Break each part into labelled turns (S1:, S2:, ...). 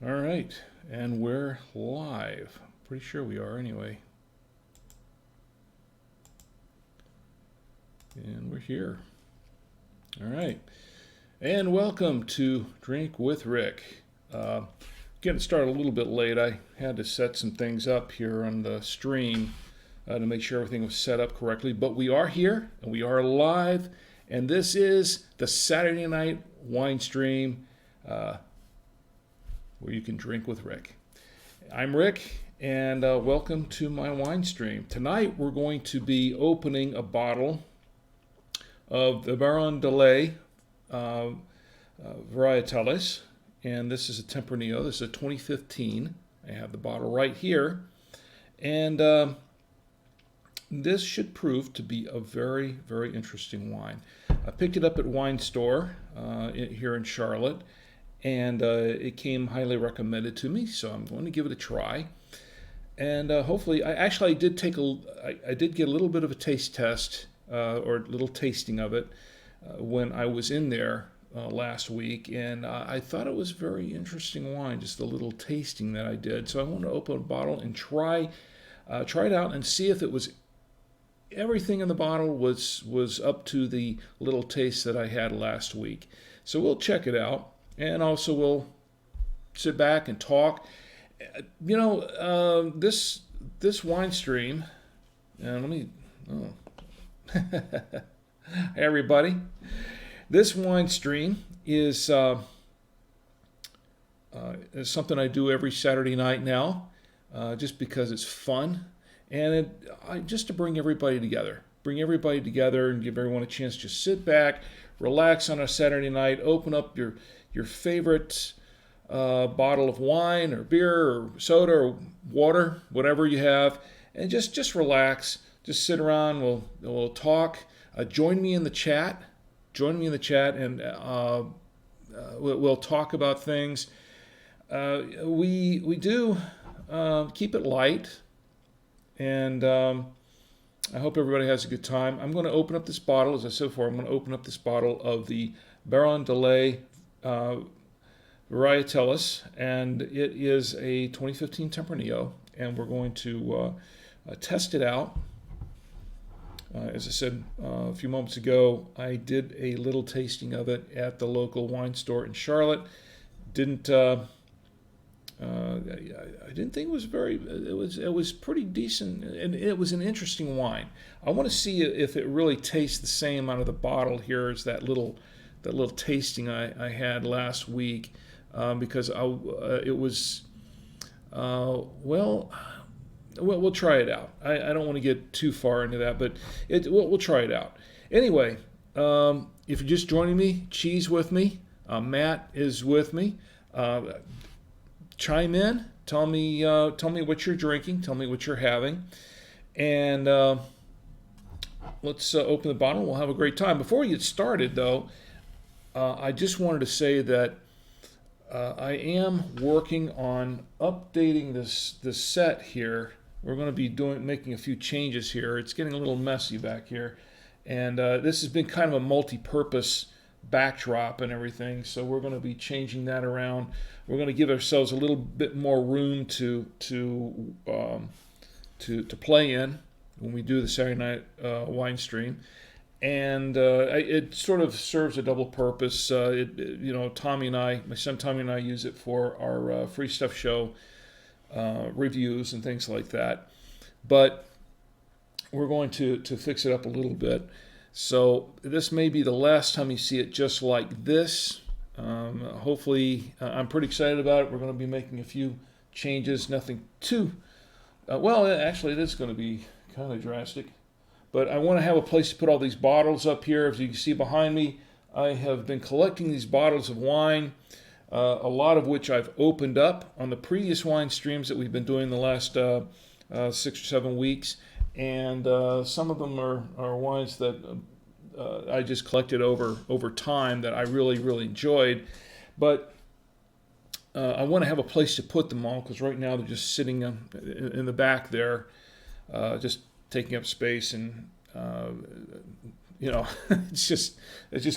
S1: All right, and we're live. Pretty sure we are anyway. And we're here. All right, and welcome to Drink with Rick. Uh, Getting started a little bit late. I had to set some things up here on the stream to make sure everything was set up correctly. But we are here and we are live, and this is the Saturday night wine stream where you can drink with Rick. I'm Rick, and welcome to my wine stream. Tonight we're going to be opening a bottle of the Baron de Ley Varietales, and this is a Tempranillo. This is a 2015. I have the bottle right here, and this should prove to be a very, very interesting wine. I picked it up at Wine Store here in Charlotte, and it came highly recommended to me, so I'm going to give it a try. And hopefully, I did get a little bit of a taste test or a little tasting of it when I was in there last week, and I thought it was very interesting wine, just the little tasting that I did. So I want to open a bottle and try it out and see if it was everything in the bottle was up to the little taste that I had last week. So we'll check it out, and also we'll sit back and talk. This wine stream, and let me. Oh. Hey everybody. This wine stream is something I do every Saturday night now, just because it's fun, and just to bring everybody together. Bring everybody together and give everyone a chance to sit back, relax on a Saturday night, open up your favorite bottle of wine or beer or soda or water, whatever you have, and just relax. Just sit around. We'll talk. Join me in the chat. Join me in the chat, and we'll talk about things. We do keep it light, and I hope everybody has a good time. I'm going to open up this bottle, as I said before. I'm going to open up this bottle of the Baron de Ley Varietales, and it is a 2015 Tempranillo, and we're going to test it out. As I said a few moments ago, I did a little tasting of it at the local wine store in Charlotte. I didn't think it was very. It was pretty decent, and it was an interesting wine. I want to see if it really tastes the same out of the bottle here as that little tasting I had last week, because it was we'll try it out. I don't want to get too far into that, but we'll try it out. Anyway, if you're just joining me, cheese with me. Matt is with me. Chime in. Tell me what you're drinking. Tell me what you're having, and let's open the bottle. We'll have a great time. Before we get started, though, I just wanted to say that I am working on updating this set here. We're going to be making a few changes here. It's getting a little messy back here, and this has been kind of a multi-purpose backdrop and everything. So we're going to be changing that around. We're going to give ourselves a little bit more room to play in when we do the Saturday night wine stream, and it sort of serves a double purpose. Tommy and I, my son Tommy and I, use it for our free stuff show reviews and things like that. But we're going to fix it up a little bit. So this may be the last time you see it just like this. Hopefully, I'm pretty excited about it. We're going to be making a few changes. Nothing too actually, it is going to be kind of drastic. But I want to have a place to put all these bottles up here. As you can see behind me, I have been collecting these bottles of wine, a lot of which I've opened up on the previous wine streams that we've been doing the last 6 or 7 weeks. And some of them are wines that I just collected over time that I really, really enjoyed. But I want to have a place to put them all, because right now they're just sitting in the back there, just taking up space, and it's just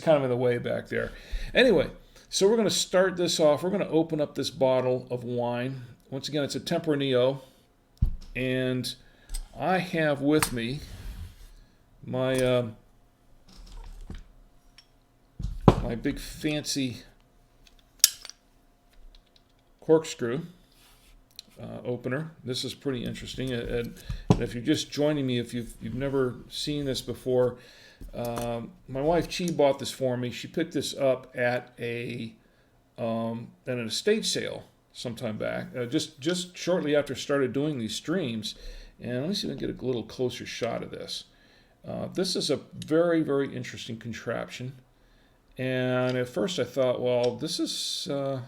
S1: kind of in the way back there. Anyway, So we're going to start this off. We're going to open up this bottle of wine. Once again, it's a Tempranillo, and I have with me my my big fancy corkscrew opener. This is pretty interesting. And if you're just joining me, if you've never seen this before, my wife Chi bought this for me. She picked this up at an estate sale sometime back, just shortly after I started doing these streams. And let me see if I can get a little closer shot of this. This is a very, very interesting contraption. And at first I thought, well, this is, I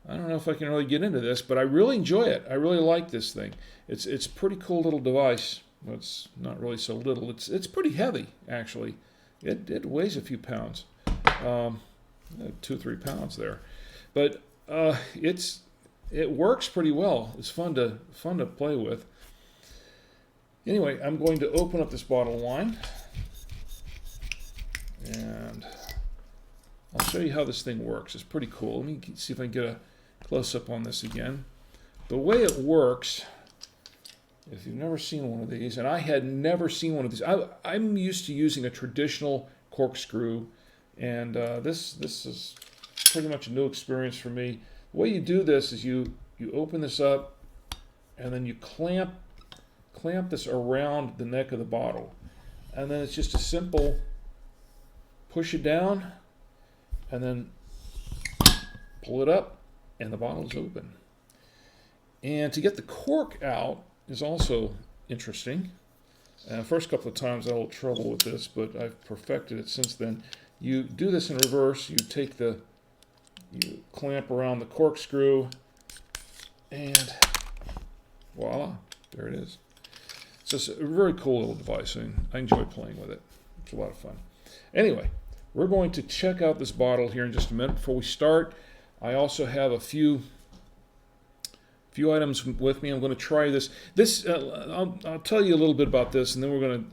S1: don't know if I can really get into this, but I really enjoy it. I really like this thing. It's a pretty cool little device. Well, it's not really so little. It's pretty heavy, actually. It weighs a few pounds, 2 or 3 pounds there, but it works pretty well. It's fun to play with. Anyway, I'm going to open up this bottle of wine, and I'll show you how this thing works. It's pretty cool. Let me see if I can get a close-up on this again. The way it works, if you've never seen one of these, and I had never seen one of these, I'm used to using a traditional corkscrew, and this is pretty much a new experience for me. The way you do this is you open this up, and then you clamp this around the neck of the bottle, and then it's just a simple push it down, and then pull it up, and the bottle is open. And to get the cork out is also interesting. First couple of times I had a little trouble with this, but I've perfected it since then. You do this in reverse. You clamp around the corkscrew, and voila, there it is. So it's a very cool little device, and I enjoy playing with it. It's a lot of fun. Anyway, we're going to check out this bottle here in just a minute. Before we start, I also have a few items with me. I'm going to try this. I'll tell you a little bit about this, and then we're going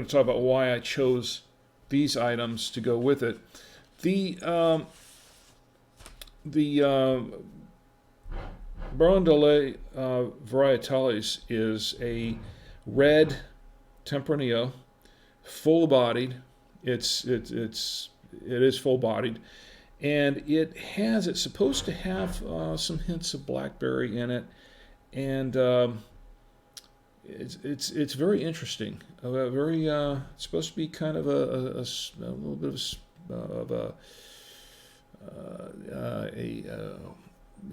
S1: to talk about why I chose these items to go with it. The Ley Varietales is a red Tempranillo, full-bodied. It is full-bodied, and it's supposed to have some hints of blackberry in it, and it's very interesting. It's supposed to be kind of a little bit of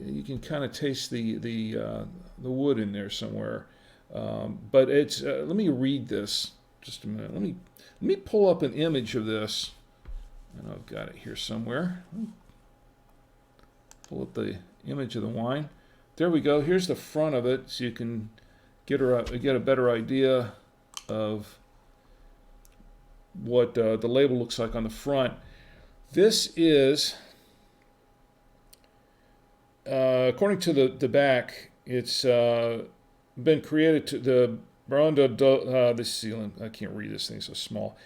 S1: you can kind of taste the wood in there somewhere, but it's. Let me read this just a minute. Let me pull up an image of this, and I've got it here somewhere. Pull up the image of the wine. There we go. Here's the front of it, so you can get a better idea of what the label looks like on the front. This is, according to the back, it's been created to the this ceiling. I can't read this thing so small.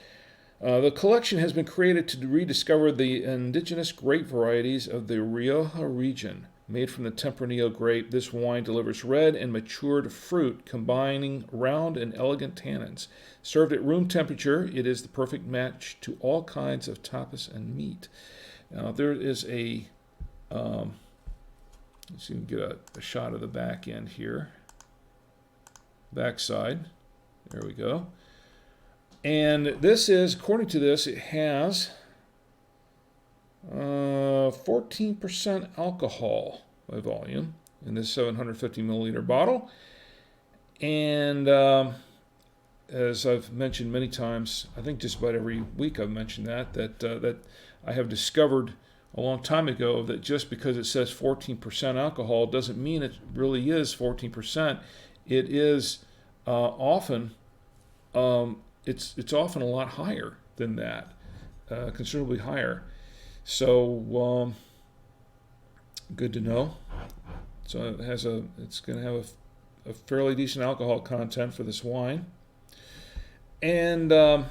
S1: The collection has been created to rediscover the indigenous grape varieties of the Rioja region. Made from the Tempranillo grape, this wine delivers red and matured fruit, combining round and elegant tannins. Served at room temperature, it is the perfect match to all kinds of tapas and meat. Now, there is a, let's see if we can get a shot of the back end here. Backside. There we go. And this is, according to this, it has 14% alcohol by volume in this 750 milliliter bottle. And as I've mentioned many times, I think just about every week I've mentioned that I have discovered a long time ago that just because it says 14% alcohol doesn't mean it really is 14%. It is often it's often a lot higher than that, considerably higher. So good to know. So it's going to have a fairly decent alcohol content for this wine. And let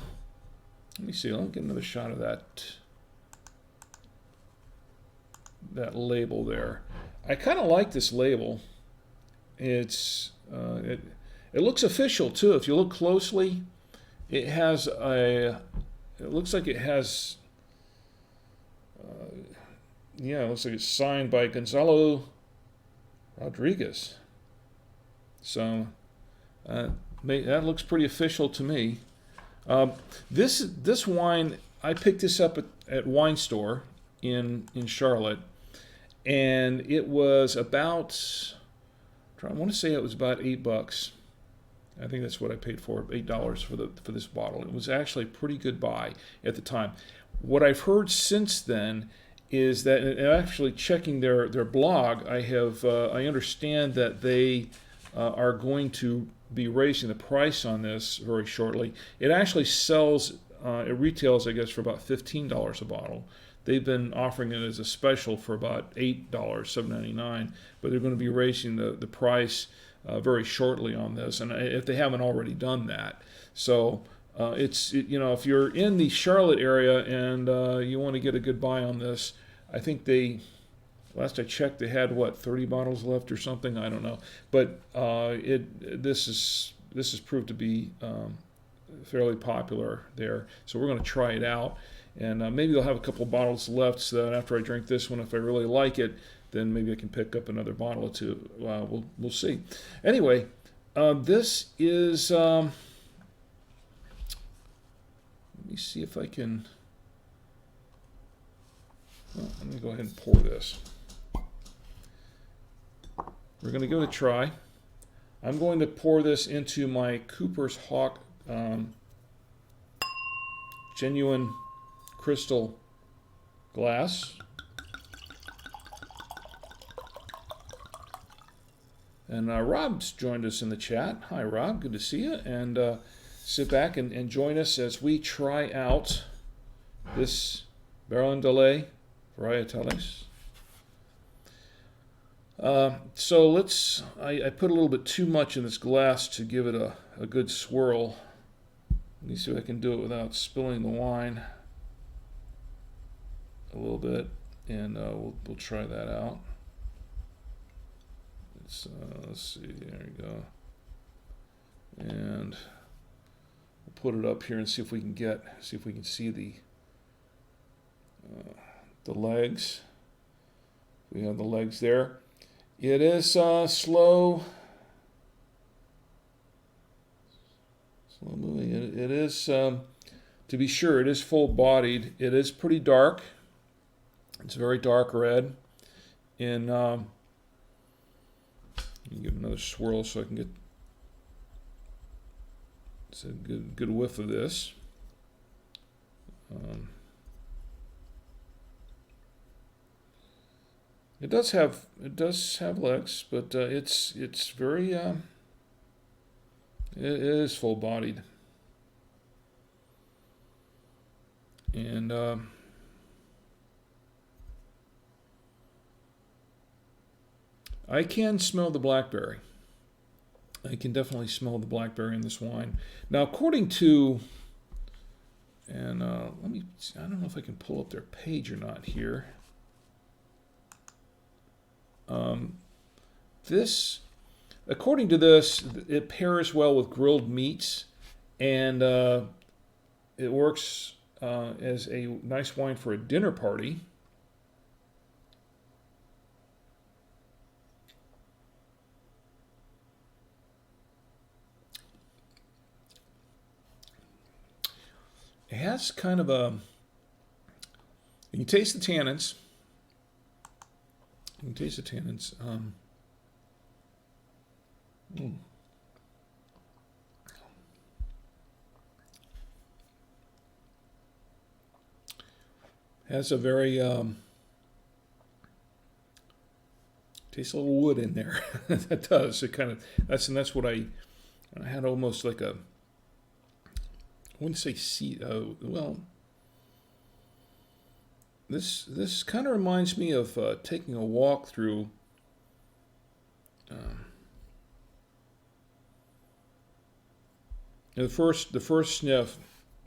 S1: me see. I'll get another shot of that that label there. I kind of like this label. It's it looks official too. If you look closely, it has a. It looks like it has. Yeah, it looks like it's signed by Gonzalo Rodriguez. So that looks pretty official to me. This wine, I picked this up at Wine Store in Charlotte, and it was about. I want to say it was about $8. I think that's what I paid for, $8 for this bottle. It was actually a pretty good buy at the time. What I've heard since then is that, and actually checking their blog, I understand that they are going to be raising the price on this very shortly. It actually sells, it retails, I guess, for about $15 a bottle. They've been offering it as a special for about $8, $7.99, but they're going to be raising the price very shortly on this, and if they haven't already done that. So if you're in the Charlotte area and you want to get a good buy on this, I think last I checked, they had 30 bottles left or something. I don't know, but this is proved to be fairly popular there. So we're going to try it out. And maybe they'll have a couple bottles left, so that after I drink this one, if I really like it, then maybe I can pick up another bottle or two. We'll see. Anyway, this is. Let me see if I can. Well, let me go ahead and pour this. We're going to give it a try. I'm going to pour this into my Cooper's Hawk genuine crystal glass. And Rob's joined us in the chat. Hi, Rob. Good to see you. And sit back and join us as we try out this Baron de Ley Varietales. So I put a little bit too much in this glass to give it a good swirl. Let me see if I can do it without spilling the wine a little bit, and we'll try that out. Let's see, there we go, and we'll put it up here and see if we can see the legs. We have the legs there. It is slow moving. It is, to be sure, it is full-bodied. It is pretty dark. It's very dark red. And you give another swirl so I can get a good whiff of this. It does have legs, but it's very it is full-bodied. And I can smell the blackberry. I can definitely smell the blackberry in this wine. Now, according to, and let me see, I don't know if I can pull up their page or not here. According to this, it pairs well with grilled meats, and it works as a nice wine for a dinner party. It has kind of a, you can taste the tannins. You can taste the tannins. Has a very tastes a little wood in there. That does. It kind of that's what I had, almost like a, I wouldn't say well, this kind of reminds me of taking a walk through the first sniff.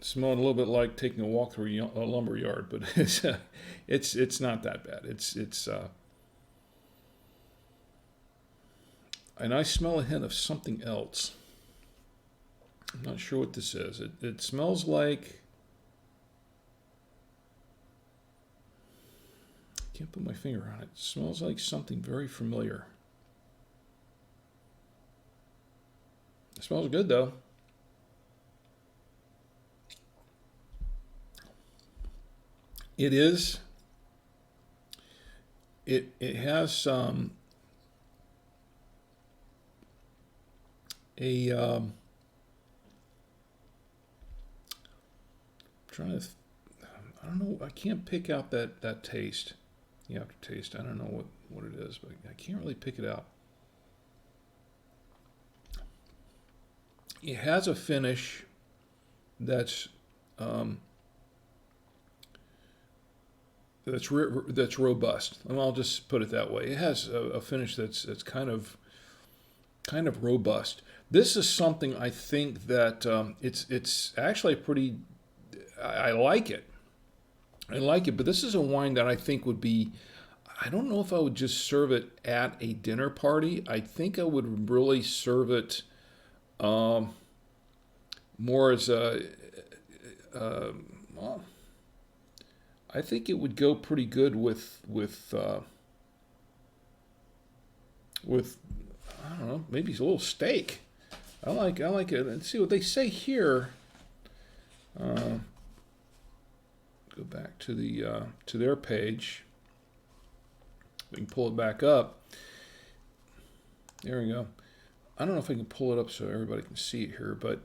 S1: smelling a little bit like taking a walk through a lumber yard, but it's not that bad. It's and I smell a hint of something else. I'm not sure what this is. It smells like, I can't put my finger on it. It smells like something very familiar. It smells good though. It is. It has a trying to. I don't know. I can't pick out that taste. You have to taste. I don't know what it is, but I can't really pick it out. It has a finish that's that's robust, and I'll just put it that way. It has a finish that's kind of robust. This is something I think that it's actually pretty. I like it. I like it, but this is a wine that I think would be. I don't know if I would just serve it at a dinner party. I think I would really serve it more as a. Well, I think it would go pretty good with I don't know, maybe a little steak. I like it. Let's see what they say here. Go back to the to their page. We can pull it back up. There we go. I don't know if I can pull it up so everybody can see it here, but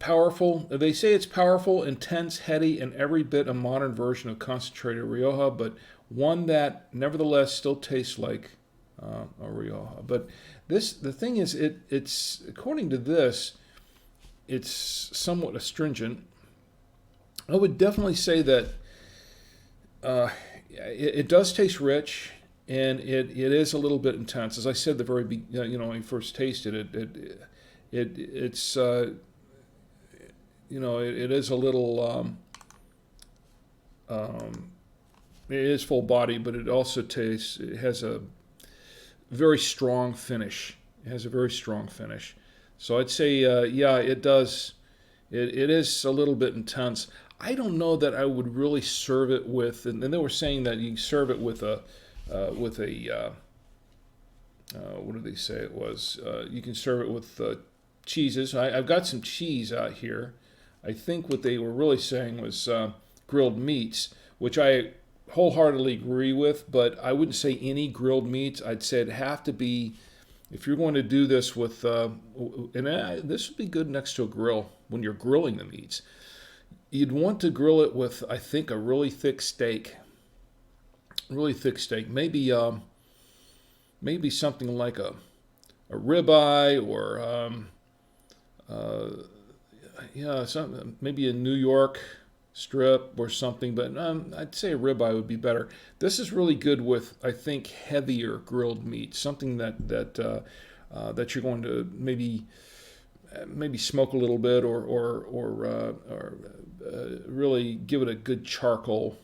S1: powerful. They say it's powerful, intense, heady, and every bit a modern version of concentrated Rioja, but one that nevertheless still tastes like a Rioja. But the thing is, it's according to this, it's somewhat astringent. I would definitely say that it does taste rich, and it is a little bit intense. As I said, the very when you first tasted it's it is a little it is full body, but it also tastes. It has a very strong finish. It has a very strong finish. So I'd say yeah, it does. It is a little bit intense. I don't know that I would really serve it with, and they were saying that you can serve it with a what did they say it was? You can serve it with cheeses. I've got some cheese out here. I think what they were really saying was grilled meats, which I wholeheartedly agree with, but I wouldn't say any grilled meats. I'd say it'd have to be, if you're going to do this with, this would be good next to a grill when you're grilling the meats. You'd want to grill it with, I think, a really thick steak. Really thick steak. Maybe something like a ribeye or maybe a New York strip or something. But I'd say a ribeye would be better. This is really good with, I think, heavier grilled meat. Something that you're going to maybe smoke a little bit or really give it a good charcoal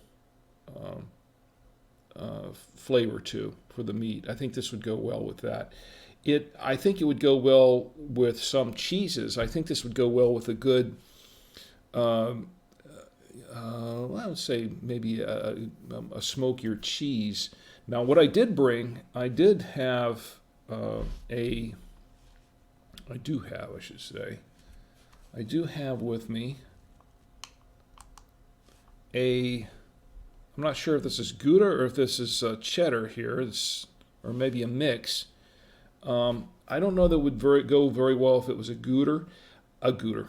S1: flavor to for the meat. I think this would go well with that. I think it would go well with some cheeses. I think this would go well with a good, I would say maybe a smokier cheese. Now, what I did bring, I do have with me I'm not sure if this is Gouda or if this is cheddar here, or maybe a mix. I don't know that it would go very well if it was a Gouda. I don't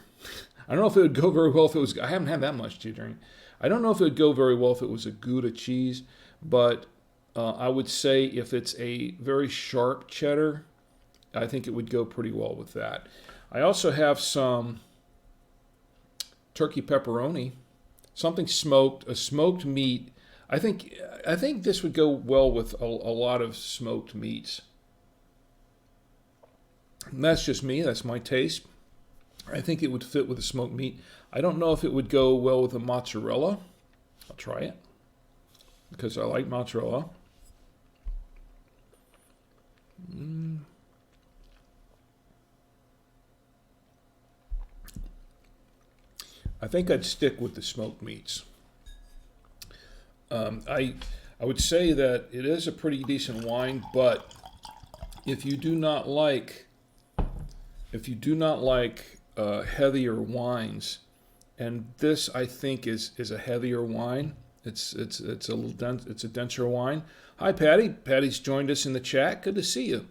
S1: know if it would go very well if it was, I haven't had that much to drink. I don't know if it would go very well if it was a Gouda cheese, but I would say if it's a very sharp cheddar, I think it would go pretty well with that. I also have some turkey pepperoni, something smoked, a smoked meat. I think this would go well with a lot of smoked meats. And that's just me. That's my taste. I think it would fit with a smoked meat. I don't know if it would go well with a mozzarella. I'll try it because I like mozzarella. I think I'd stick with the smoked meats. I would say that it is a pretty decent wine, but if you do not like heavier wines, and this I think is a heavier wine. It's a denser wine. Hi, Patty. Patty's joined us in the chat. Good to see you.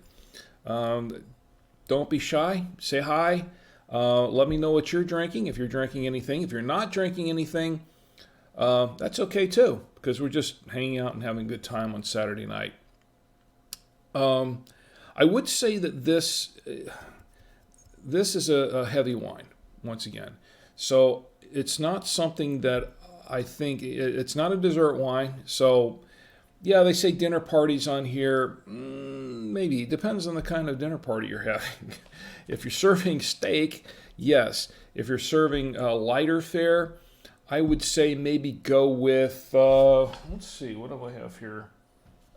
S1: Don't be shy. Say hi. Let me know what you're drinking. If you're drinking anything, if you're not drinking anything, that's okay too, because we're just hanging out and having a good time on Saturday night. I would say that this is a heavy wine once again. So it's not something that I think it's not a dessert wine. So yeah, they say dinner parties on here. Maybe depends on the kind of dinner party you're having. If you're serving steak, yes. If you're serving lighter fare, I would say maybe go with. Let's see, what do I have here?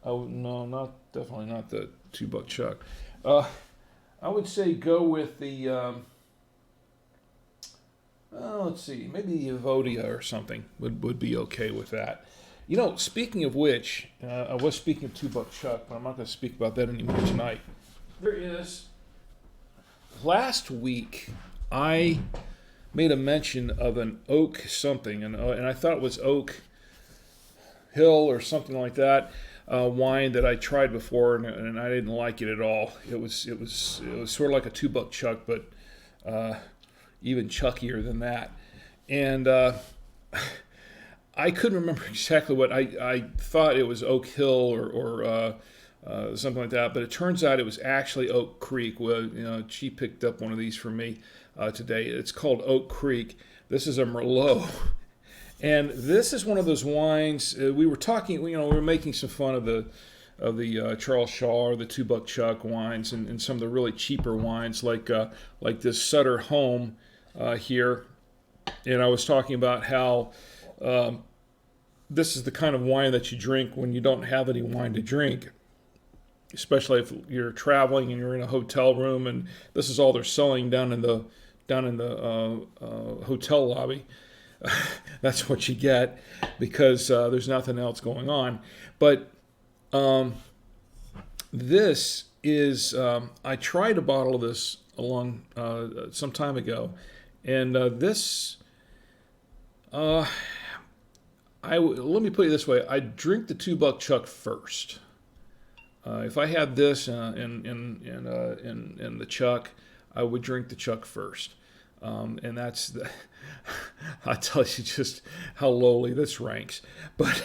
S1: Oh no, definitely not the $2 chuck. I would say go with the. Let's see, maybe the Evodia or something would be okay with that. You know, speaking of which, I was speaking of $2 chuck, but I'm not going to speak about that anymore tonight. There is. Last week, I made a mention of an oak something, and I thought it was Oak Hill or something like that, wine that I tried before, and I didn't like it at all. It was sort of like a $2 chuck, but even chuckier than that. And I couldn't remember exactly what I thought it was Oak Hill or something like that, but it turns out it was actually Oak Creek. Well, she picked up one of these for me today. It's called Oak Creek. This is a Merlot, and this is one of those wines. We were talking, we were making some fun of the Charles Shaw or the $2 chuck wines, and some of the really cheaper wines like this Sutter Home here. And I was talking about how this is the kind of wine that you drink when you don't have any wine to drink, especially if you're traveling and you're in a hotel room and this is all they're selling down in the hotel lobby. That's what you get because there's nothing else going on. But this is I tried a bottle of this some time ago, and this. Let me put it this way: I drink the $2 chuck first. If I had this in the chuck, I would drink the chuck first, and that's I'll tell you just how lowly this ranks. But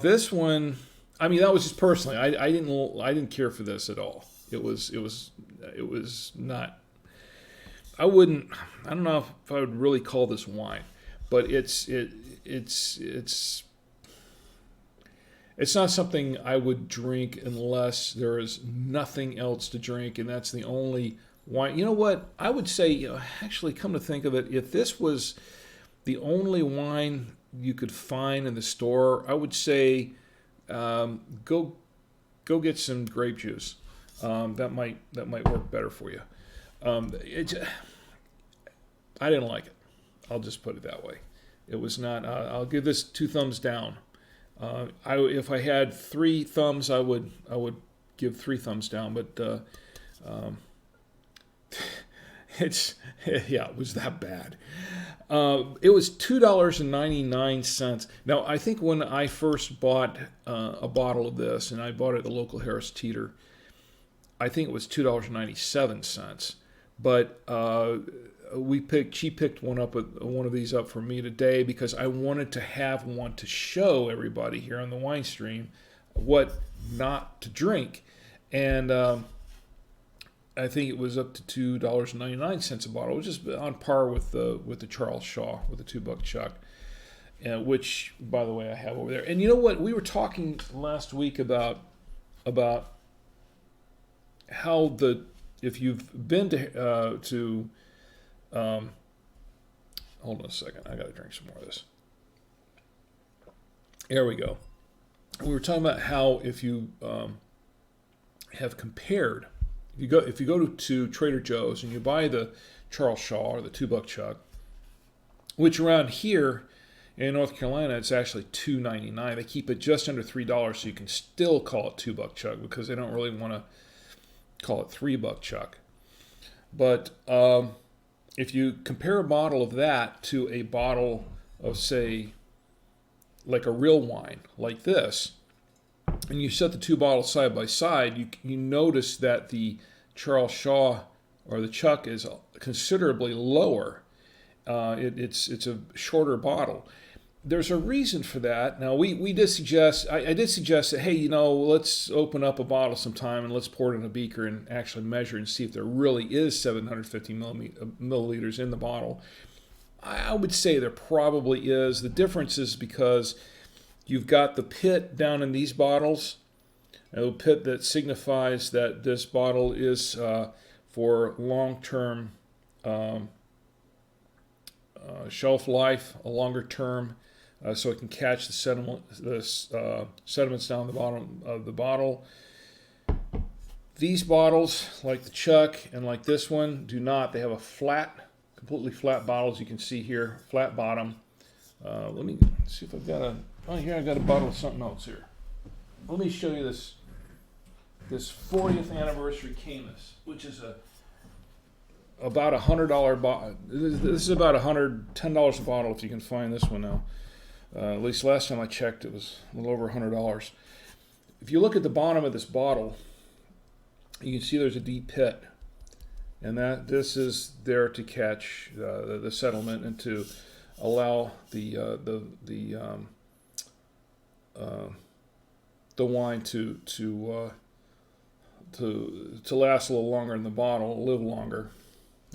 S1: this one, I mean, that was just personally. I didn't care for this at all. It was not. I don't know if I would really call this wine, but it's not something I would drink unless there is nothing else to drink, and that's the only wine. You know what? I would say, actually, come to think of it, if this was the only wine you could find in the store, I would say go get some grape juice. That might work better for you. I didn't like it. I'll just put it that way. It was not. I'll give this 2 thumbs down. If I had 3 thumbs, I would give 3 thumbs down. But it was that bad. It was $2.99. Now I think when I first bought a bottle of this, and I bought it at the local Harris Teeter, I think it was $2.97. But she picked one of these up for me today because I wanted to have one to show everybody here on the wine stream what not to drink, and I think it was up to $2.99 a bottle, which is on par with the Charles Shaw with the $2 chuck, which by the way I have over there. And you know what? We were talking last week about how if you've been to hold on a second, I got to drink some more of this. There we go. We were talking about how if you have compared, if you go to Trader Joe's and you buy the Charles Shaw or the $2 chuck, which around here in North Carolina it's actually $2.99. They keep it just under $3, so you can still call it $2 chuck because they don't really want to call it $3 chuck. But if you compare a bottle of that to a bottle of, say, like a real wine like this, and you set the two bottles side by side, you notice that the Charles Shaw or the Chuck is considerably lower. It's a shorter bottle. There's a reason for that. Now we did suggest, I did suggest that, hey, let's open up a bottle sometime and let's pour it in a beaker and actually measure and see if there really is 750 milliliters in the bottle. I would say there probably is. The difference is because you've got the pit down in these bottles, a pit that signifies that this bottle is for long-term shelf life, a longer term, so it can catch the sediments down the bottom of the bottle. These bottles, like the Chuck and like this one, do not. They have a completely flat bottle, as you can see here, flat bottom. Let me see if I've got here I've got a bottle of something else here. Let me show you this 40th anniversary Camus, which is about $100 bottle. This is about $110 a bottle if you can find this one now. At least last time I checked, it was a little over $100. If you look at the bottom of this bottle, you can see there's a deep pit, and this is there to catch the sediment and to allow the wine to last a little longer in the bottle, live longer,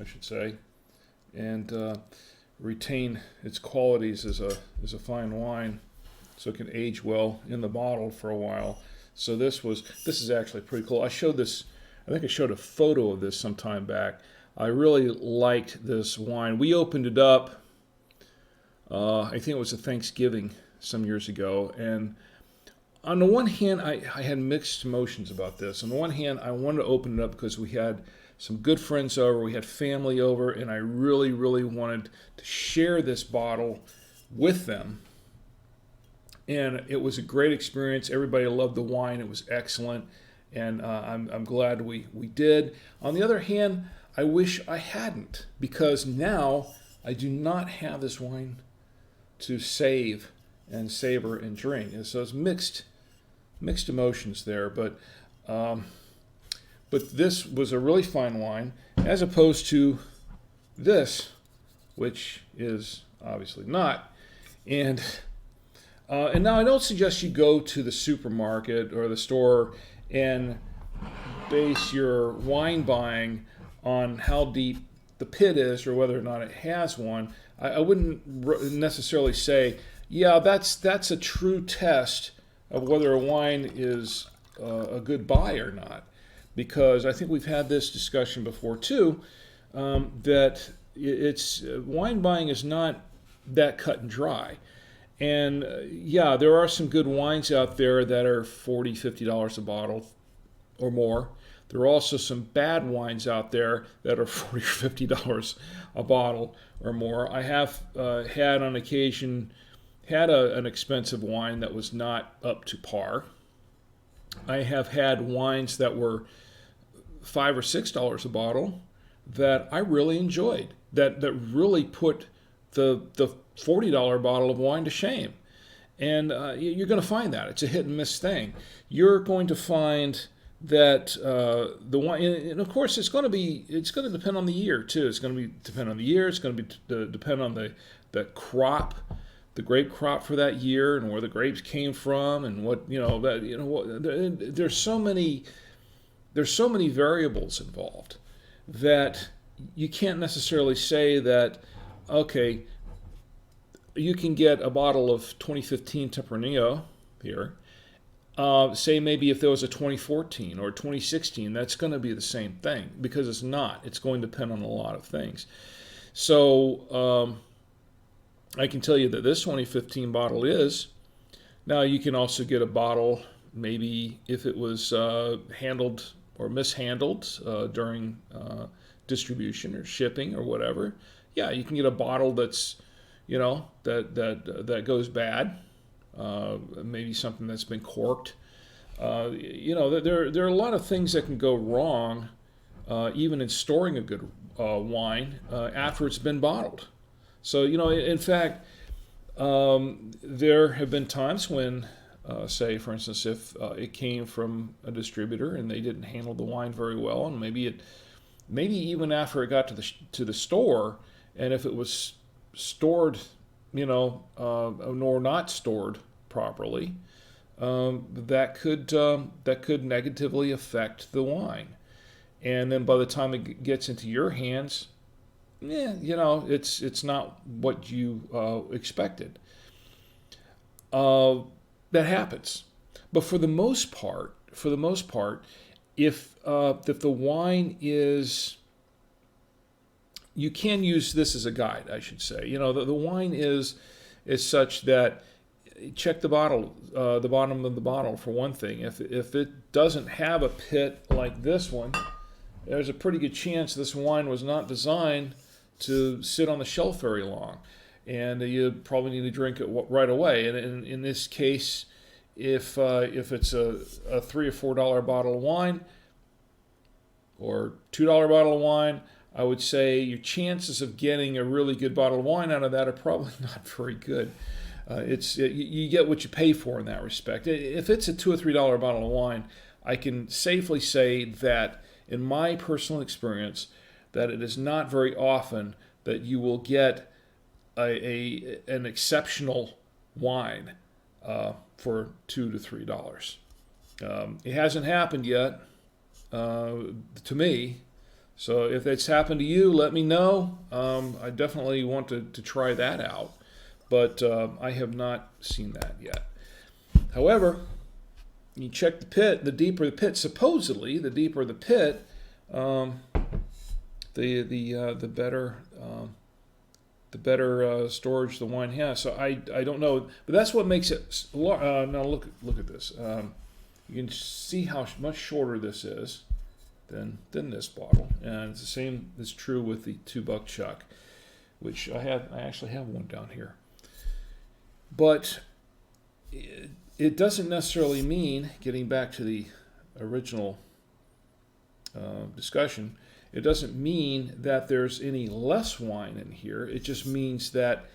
S1: I should say, and retain its qualities as a fine wine, so it can age well in the bottle for a while. So this is actually pretty cool. I think I showed a photo of this some time back. I really liked this wine. We opened it up, I think it was a Thanksgiving some years ago, and on the one hand, I had mixed emotions about this. On the one hand, I wanted to open it up because we had some good friends over, we had family over, and I really, really wanted to share this bottle with them. And it was a great experience. Everybody loved the wine. It was excellent, and I'm glad we did. On the other hand, I wish I hadn't, because now I do not have this wine to save and savor and drink. And so it's mixed emotions there, but this was a really fine wine, as opposed to this, which is obviously not. And now I don't suggest you go to the supermarket or the store and base your wine buying on how deep the pit is or whether or not it has one. I wouldn't necessarily say, yeah, that's a true test of whether a wine is a good buy or not, because I think we've had this discussion before too, that wine buying is not that cut and dry. And yeah, there are some good wines out there that are $40, $50 a bottle or more. There are also some bad wines out there that are $40 or $50 a bottle or more. I have had on occasion an expensive wine that was not up to par. I have had wines that were $5 or $6 a bottle that I really enjoyed, that really put the $40 bottle of wine to shame. And you're going to find that. It's a hit and miss thing. You're going to find that the wine, and of course it's going to depend on the year too. It's going to depend on the year. It's going to depend on the crop, the grape crop for that year, and where the grapes came from, and there's so many variables involved that you can't necessarily say that, okay, you can get a bottle of 2015 Tempranillo here. Say maybe if there was a 2014 or 2016, that's going to be the same thing, because it's not. It's going to depend on a lot of things. So I can tell you that this 2015 bottle is. Now you can also get a bottle, maybe if it was handled or mishandled during distribution or shipping or whatever. Yeah, you can get a bottle that's, that goes bad. Maybe something that's been corked. There are a lot of things that can go wrong, even in storing a good wine after it's been bottled. So, in fact, there have been times when, say, for instance, if it came from a distributor and they didn't handle the wine very well, and maybe even after it got to the store, and if it was stored, or not stored properly, that could negatively affect the wine. And then by the time it gets into your hands, it's not what you expected. That happens. But for the most part, if the wine is, you can use this as a guide, I should say. The wine is such that, check the bottle, the bottom of the bottle for one thing. If it doesn't have a pit like this one, there's a pretty good chance this wine was not designed to sit on the shelf very long, and you probably need to drink it right away. And in this case, if it's a $3 or $4 bottle of wine or $2 bottle of wine, I would say your chances of getting a really good bottle of wine out of that are probably not very good. You get what you pay for in that respect. If it's a $2 or $3 bottle of wine, I can safely say that, in my personal experience, that it is not very often that you will get an exceptional wine for $2 to $3. It hasn't happened yet to me. So if it's happened to you, let me know. I definitely want to try that out. But I have not seen that yet. However, you check the pit. The deeper the pit, supposedly, the deeper the pit, the better storage the wine has. So I don't know, but that's what makes it. Now look at this. You can see how much shorter this is than this bottle, and it's the same is true with the $2 Chuck, which I actually have one down here. But it doesn't necessarily mean, getting back to the original discussion, it doesn't mean that there's any less wine in here. It just means that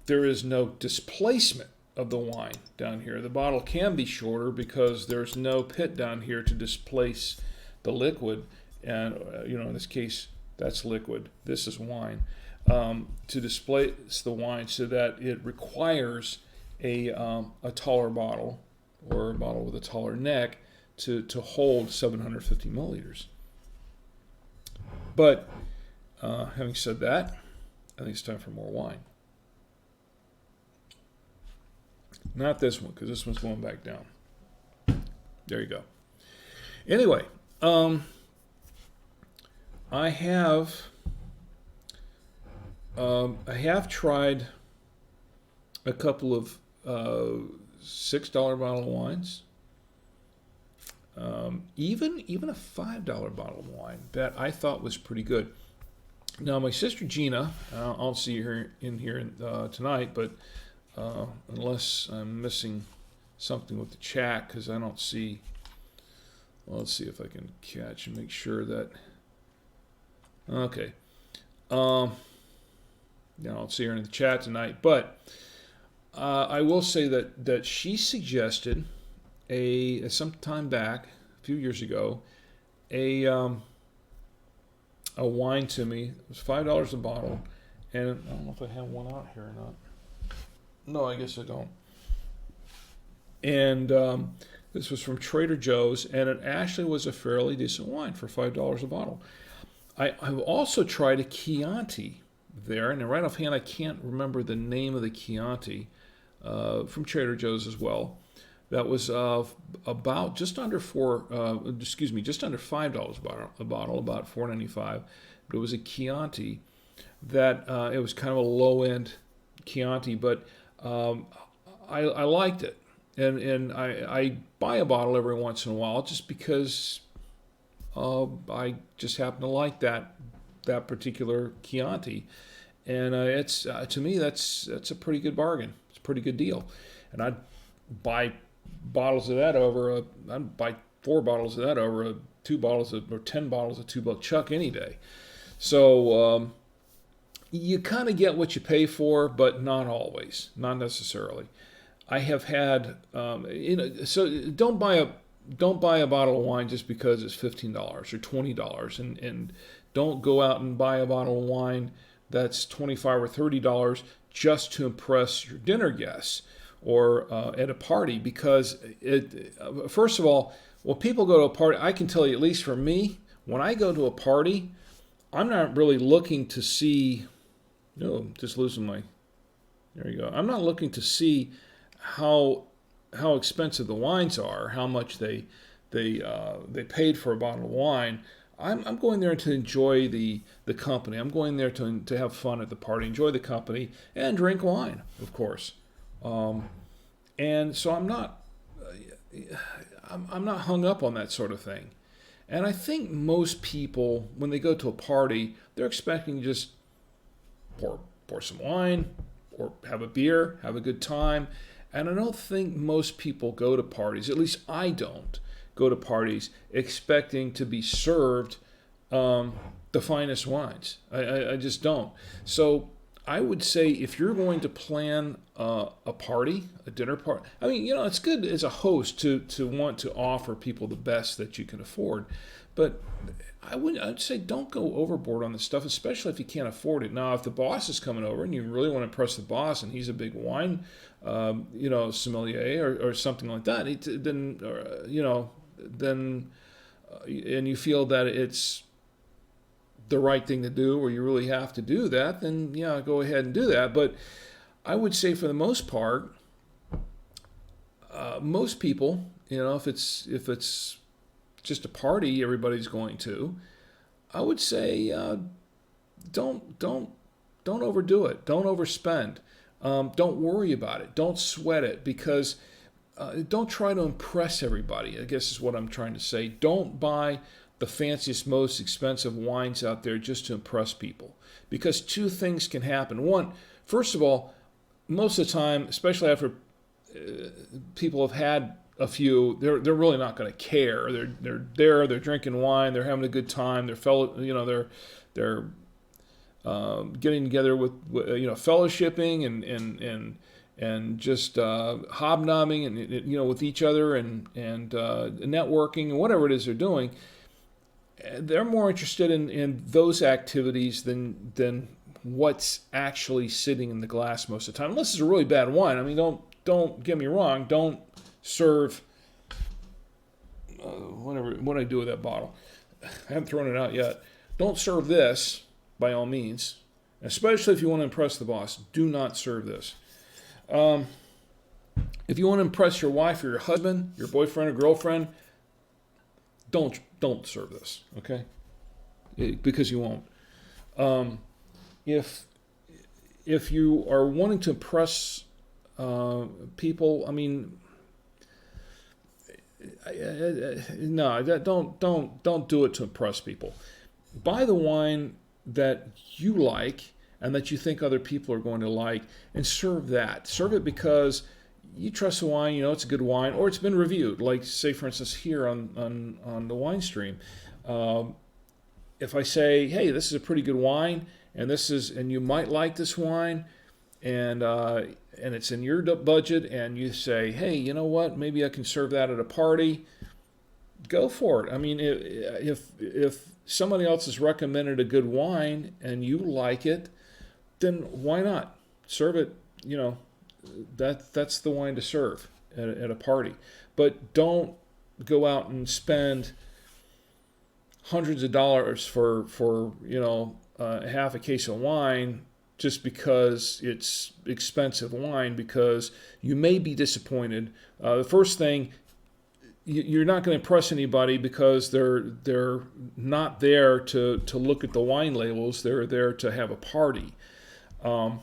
S1: there is no displacement of the wine down here. The bottle can be shorter because there's no pit down here to displace the liquid. And, in this case, that's liquid. This is wine. To displace the wine, so that it requires a taller bottle, or a bottle with a taller neck, to hold 750 milliliters. But having said that, I think it's time for more wine. Not this one, because this one's going back down. There you go. Anyway, I have tried a couple of $6 bottle of wines, even a $5 bottle of wine that I thought was pretty good. Now, my sister Gina, I'll see her in here tonight, but unless I'm missing something with the chat, because I don't see. Well, let's see if I can catch and make sure that. Okay. I don't see her in the chat tonight, but I will say that she suggested some time back, a few years ago, a wine to me. It was $5 a bottle, and I don't know if I have one out here or not. No, I guess I don't. And this was from Trader Joe's, and it actually was a fairly decent wine for $5 a bottle. I've also tried a Chianti there, and right offhand I can't remember the name of the Chianti, from Trader Joe's as well. that was about just under just under $5 a bottle, about $4.95. But it was a Chianti that it was kind of a low end Chianti, but I liked it, and I buy a bottle every once in a while just because I just happen to like that particular Chianti, and it's to me that's a pretty good bargain. It's a pretty good deal, and I'd buy bottles of that I'd buy 4 bottles of that over 2 bottles or 10 bottles of $2 Chuck any day. So you kind of get what you pay for, but not always, not necessarily. I have had, so don't buy a bottle of wine just because it's $15 or $20, and don't go out and buy a bottle of wine that's $25 or $30 just to impress your dinner guests or at a party, because first of all, when people go to a party, I can tell you, at least for me, when I go to a party, I'm not really looking to see. No, just losing my. There you go. I'm not looking to see how expensive the wines are, how much they paid for a bottle of wine. I'm going there to enjoy the company. I'm going there to have fun at the party, enjoy the company, and drink wine, of course. And so I'm not hung up on that sort of thing. And I think most people, when they go to a party, they're expecting just pour some wine or have a beer, have a good time. And I don't think most people go to parties, at least I don't go to parties expecting to be served the finest wines. I just don't. So I would say if you're going to plan a party, a dinner party, I mean, it's good as a host to want to offer people the best that you can afford. But I'd say don't go overboard on this stuff, especially if you can't afford it. Now, if the boss is coming over and you really want to impress the boss and he's a big wine, sommelier or something like that, and you feel that it's the right thing to do, or you really have to do that, then yeah, go ahead and do that. But I would say for the most part, most people, if it's just a party everybody's going to, I would say don't overdo it. Don't overspend. Don't worry about it. Don't sweat it, because don't try to impress everybody, I guess is what I'm trying to say. Don't buy the fanciest, most expensive wines out there just to impress people, because 2 things can happen. One, first of all, most of the time, especially after people have had a few, they're really not going to care. They're drinking wine, they're having a good time, they're getting together with fellowshipping and just hobnobbing and with each other and networking and whatever it is they're doing. They're more interested in those activities than what's actually sitting in the glass most of the time. Unless it's a really bad wine. I mean, don't get me wrong. Don't serve what do I do with that bottle? I haven't thrown it out yet. Don't serve this, by all means, especially if you want to impress the boss. Do not serve this. If you want to impress your wife or your husband, your boyfriend or girlfriend, don't serve this, okay? Because you won't. If you are wanting to impress people, I mean, no, don't do it to impress people. Buy the wine that you like and that you think other people are going to like, and serve that. Serve it because you trust the wine, it's a good wine, or it's been reviewed. Like, say, for instance, here on the wine stream, if I say, hey, this is a pretty good wine, and you might like this wine, and it's in your budget, and you say, hey, you know what, maybe I can serve that at a party, go for it. I mean, if somebody else has recommended a good wine and you like it, then why not serve it? That's the wine to serve at a party. But don't go out and spend hundreds of dollars for half a case of wine just because it's expensive wine, because you may be disappointed. The first thing, you're not going to impress anybody because they're not there to look at the wine labels. They're there to have a party. So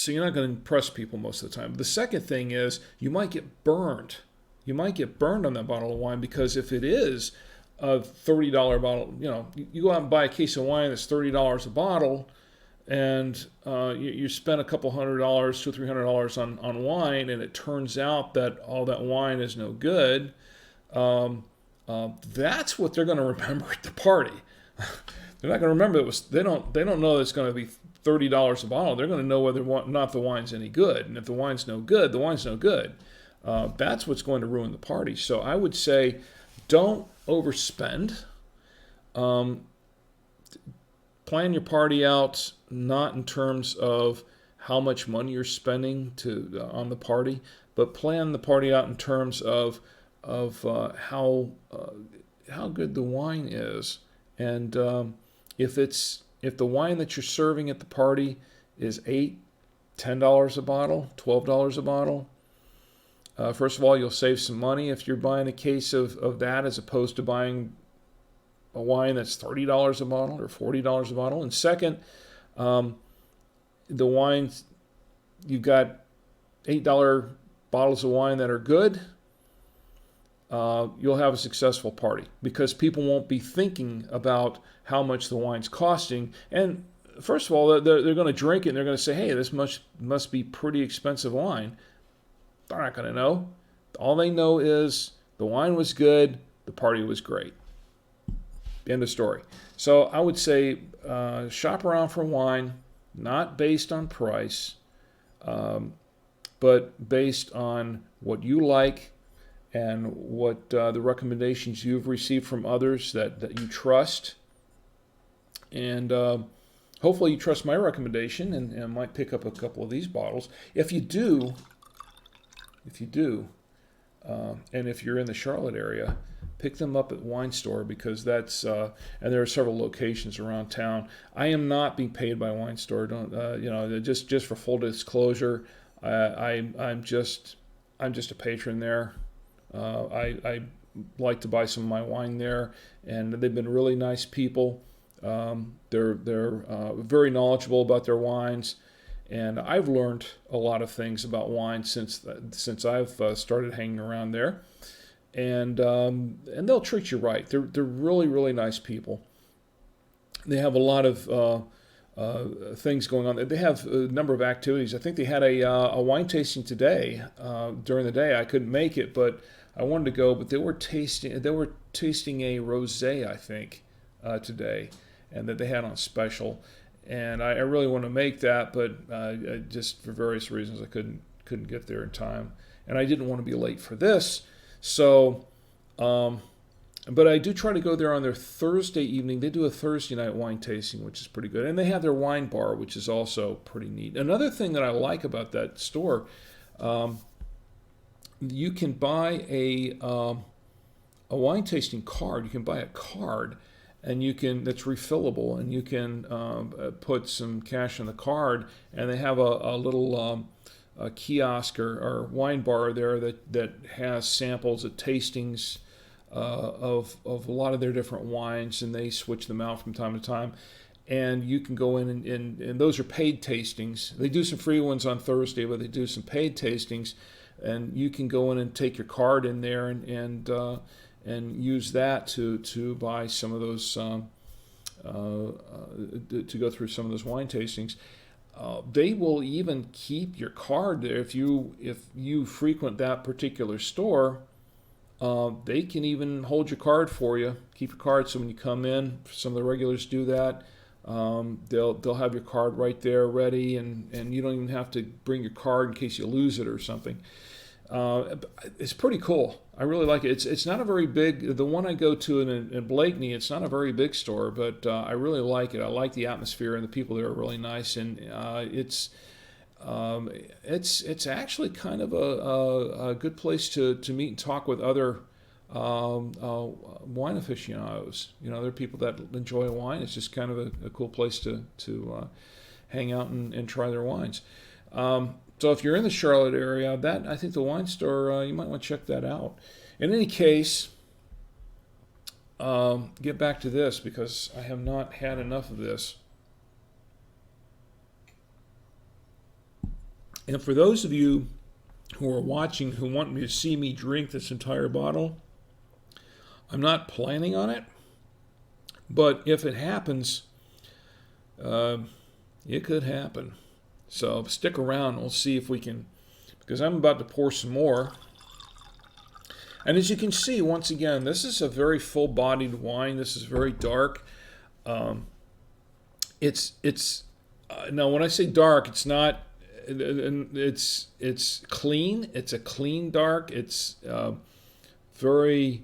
S1: you're not going to impress people most of the time. The second thing is you might get burned. You might get burned on that bottle of wine, because if it is a $30 bottle, you go out and buy a case of wine that's $30 a bottle, and you spend a couple $100, $200 or $300 on wine, and it turns out that all that wine is no good. That's what they're going to remember at the party. They're not going to remember they don't know that it's going to be $30 a bottle. They're going to know whether or not the wine's any good, and if the wine's no good, the wine's no good. That's what's going to ruin the party. So I would say, don't overspend. Plan your party out not in terms of how much money you're spending on the party, but plan the party out in terms of how good the wine is, and if the wine that you're serving at the party is $8, $10 a bottle, $12 a bottle. First of all, you'll save some money if you're buying a case of that, as opposed to buying a wine that's $30 a bottle or $40 a bottle. And second, the wines, you've got $8 bottles of wine that are good, you'll have a successful party, because people won't be thinking about how much the wine's costing. And first of all, they're going to drink it and they're going to say, hey, this must be pretty expensive wine. They're not going to know. All they know is the wine was good, the party was great. End of story. So I would say shop around for wine, not based on price, but based on what you like and what the recommendations you've received from others that you trust. And hopefully you trust my recommendation and might pick up a couple of these bottles. If you do, and if you're in the Charlotte area, pick them up at Wine Store, because that's and there are several locations around town. I am not being paid by Wine Store. Don't just for full disclosure, I'm just a patron there. I like to buy some of my wine there, and they've been really nice people. They're very knowledgeable about their wines. And I've learned a lot of things about wine since I've started hanging around there, and they'll treat you right. They're really, really nice people. They have a lot of things going on. They have a number of activities. I think they had a wine tasting today during the day. I couldn't make it, but I wanted to go. But they were tasting a rosé, I think, today, and that they had on special. And I really want to make that, but just for various reasons I couldn't get there in time, and I didn't want to be late for this. So, but I do try to go there on their Thursday evening. They do a Thursday night wine tasting, which is pretty good, and they have their wine bar, which is also pretty neat. Another thing that I like about that store, you can buy a wine tasting card. You can buy a card. And that's refillable, and you can put some cash on the card, and they have a little kiosk or wine bar there that has samples of tastings of a lot of their different wines, and they switch them out from time to time. And you can go in and those are paid tastings. They do some free ones on Thursday, but they do some paid tastings, and you can go in and take your card in there and use that to buy some of those, to go through some of those wine tastings. They will even keep your card there if you frequent that particular store. They can even hold your card for you, keep your card, so when you come in, some of the regulars do that. They'll have your card right there ready, and you don't even have to bring your card in case you lose it or something. It's pretty cool. I really like it. It's not a very big. The one I go to in Blakeney, it's not a very big store, but I really like it. I like the atmosphere, and the people there are really nice, and it's actually kind of a good place to meet and talk with other wine aficionados. There are people that enjoy wine. It's just kind of a cool place to hang out and try their wines. So if you're in the Charlotte area, I think the wine store, you might want to check that out. In any case, get back to this because I have not had enough of this. And for those of you who are watching who want me to see me drink this entire bottle, I'm not planning on it. But if it happens, it could happen. So stick around. We'll see if we can, because I'm about to pour some more. And as you can see, once again, this is a very full-bodied wine. This is very dark. It's now when I say dark, it's not. It's clean. It's a clean dark. It's very.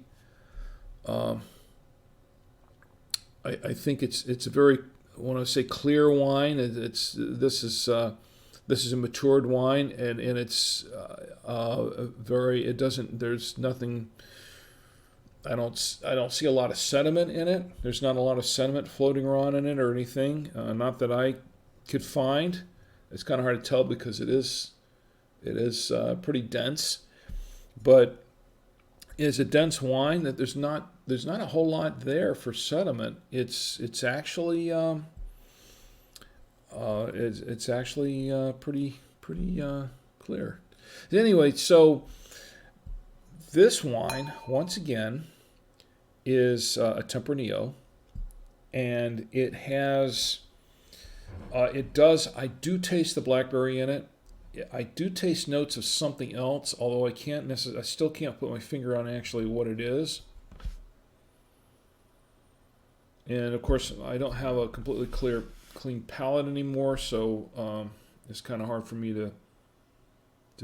S1: I think it's a very, when I say clear wine, this is a matured wine, and it's very, it doesn't, there's nothing, I don't see a lot of sediment in it. There's not a lot of sediment floating around in it or anything, not that I could find. It's kind of hard to tell because it is pretty dense, but it's a dense wine that there's not a whole lot there for sediment. It's actually pretty clear. Anyway, so this wine once again is a Tempranillo, and it has I do taste the blackberry in it. I do taste notes of something else, although I still can't put my finger on actually what it is. And of course, I don't have a completely clean palate anymore, so it's kind of hard for me to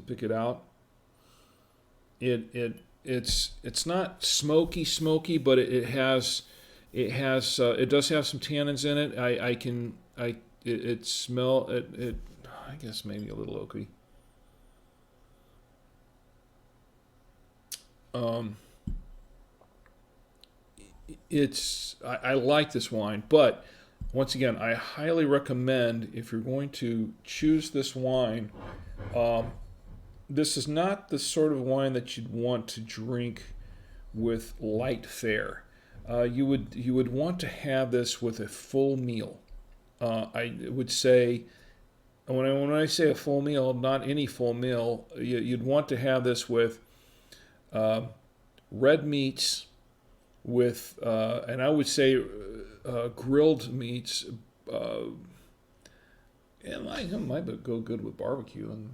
S1: pick it out. It's not smoky, but it does have some tannins in it. It smell it. I guess maybe a little oaky. I like this wine, but once again, I highly recommend if you're going to choose this wine. This is not the sort of wine that you'd want to drink with light fare. You would want to have this with a full meal. I would say. When I say a full meal, not any full meal, you'd want to have this with red meats, with and I would say grilled meats, and it might go good with barbecue, and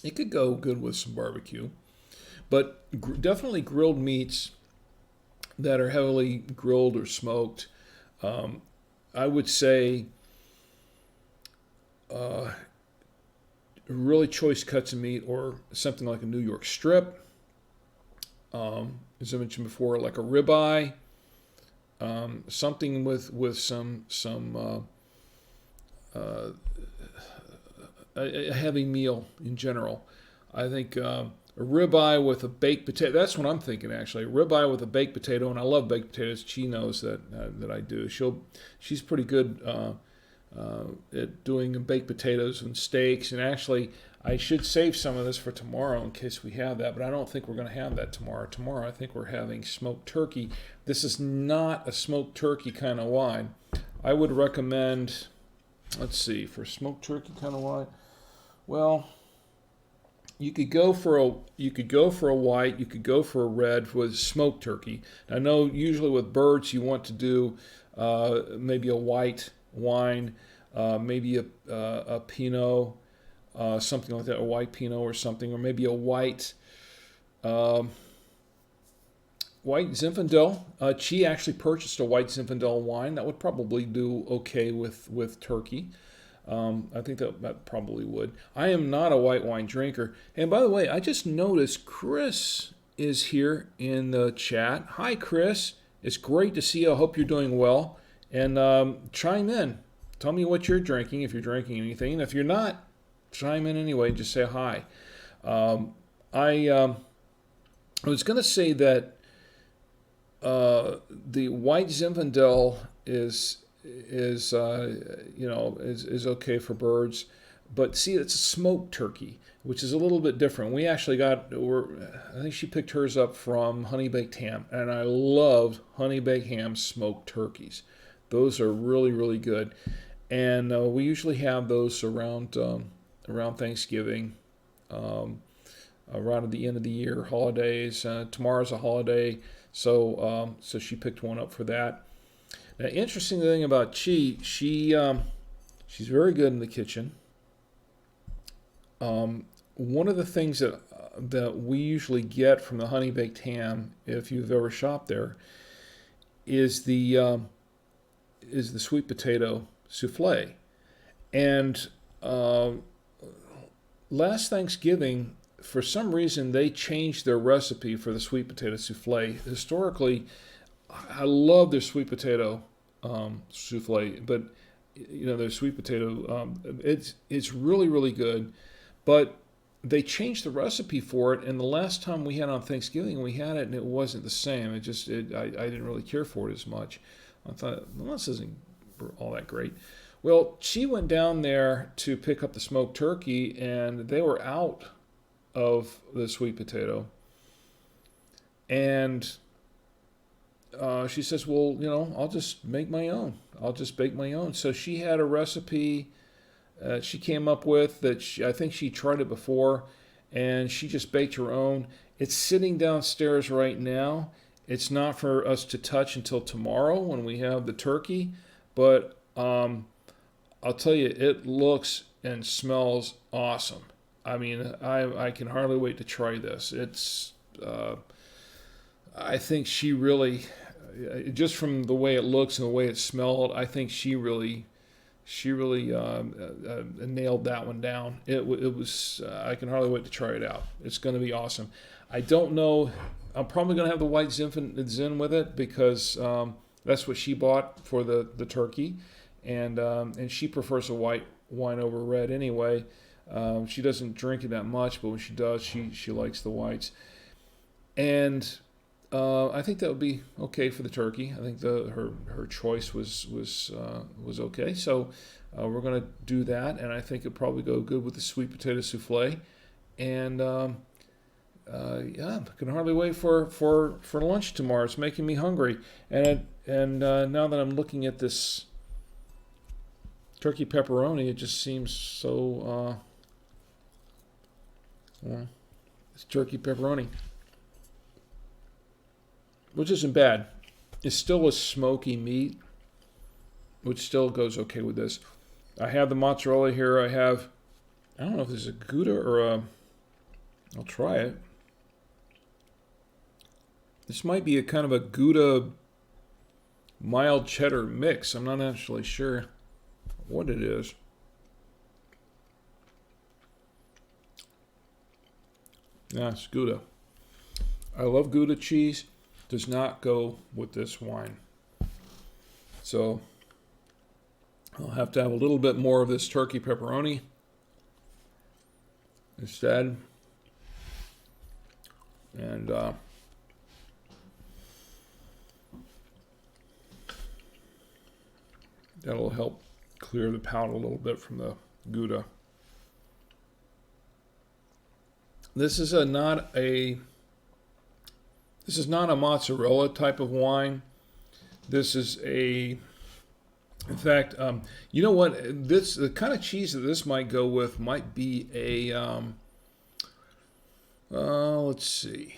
S1: it could go good with some barbecue, but definitely grilled meats that are heavily grilled or smoked. I would say really choice cuts of meat, or something like a New York strip. As I mentioned before, like a ribeye, something with some a heavy meal in general. I think a ribeye with a baked potato. That's what I'm thinking, actually. A ribeye with a baked potato, and I love baked potatoes. She knows that I do. She's pretty good at doing baked potatoes and steaks. And actually, I should save some of this for tomorrow in case we have that. But I don't think we're going to have that tomorrow. Tomorrow, I think we're having smoked turkey. This is not a smoked turkey kind of wine. I would recommend. Let's see, for smoked turkey kind of wine. Well. You could go for a white, you could go for a red with smoked turkey. I know usually with birds you want to do maybe a white wine, maybe a Pinot, something like that, a white Pinot or something, or maybe a white Zinfandel. She actually purchased a white Zinfandel wine that would probably do okay with turkey. I think that probably would. I am not a white wine drinker. And by the way, I just noticed Chris is here in the chat. Hi, Chris. It's great to see you. I hope you're doing well. And chime in. Tell me what you're drinking, if you're drinking anything. And if you're not, chime in anyway. Just say hi. I was going to say that the white Zinfandel is okay for birds. But see, it's a smoked turkey, which is a little bit different. We actually I think she picked hers up from honey baked ham, and I love honey baked ham smoked turkeys. Those are really, really good, and we usually have those around Thanksgiving, um, around at the end of the year, holidays. Tomorrow's a holiday, so she picked one up for that. Now, interesting thing about she's very good in the kitchen. One of the things that we usually get from the honey baked ham, if you've ever shopped there, is the sweet potato souffle. And last Thanksgiving, for some reason, they changed their recipe for the sweet potato souffle. Historically, I love their sweet potato souffle, but their sweet potato, it's really, really good. But they changed the recipe for it, and the last time we had on Thanksgiving, we had it, and it wasn't the same. I didn't really care for it as much. I thought, well, this isn't all that great. Well, she went down there to pick up the smoked turkey, and they were out of the sweet potato. And she says, well, I'll just make my own. I'll just bake my own. So she had a recipe she came up with that I think she tried it before, and she just baked her own. It's sitting downstairs right now. It's not for us to touch until tomorrow when we have the turkey, but I'll tell you, it looks and smells awesome. I mean, I can hardly wait to try this. I think she really, just from the way it looks and the way it smelled, I think she really nailed that one down. It was. I can hardly wait to try it out. It's going to be awesome. I don't know. I'm probably going to have the white Zin with it because that's what she bought for the turkey, and she prefers a white wine over red anyway. She doesn't drink it that much, but when she does, she likes the whites. And I think that would be okay for the turkey. I think her choice was okay. So we're going to do that, and I think it'll probably go good with the sweet potato souffle. And I can hardly wait for lunch tomorrow. It's making me hungry. And now that I'm looking at this turkey pepperoni, it just seems so. It's turkey pepperoni, which isn't bad. It's still a smoky meat, which still goes okay with this. I have the mozzarella here. I don't know if this is a Gouda or I'll try it. This might be a kind of a Gouda mild cheddar mix. I'm not actually sure what it is. Yeah, it's Gouda. I love Gouda cheese. Does not go with this wine. So I'll have to have a little bit more of this turkey pepperoni instead. And that'll help clear the palate a little bit from the Gouda. This is not a mozzarella type of wine. This is in fact, you know what? The kind of cheese that this might go with might be let's see.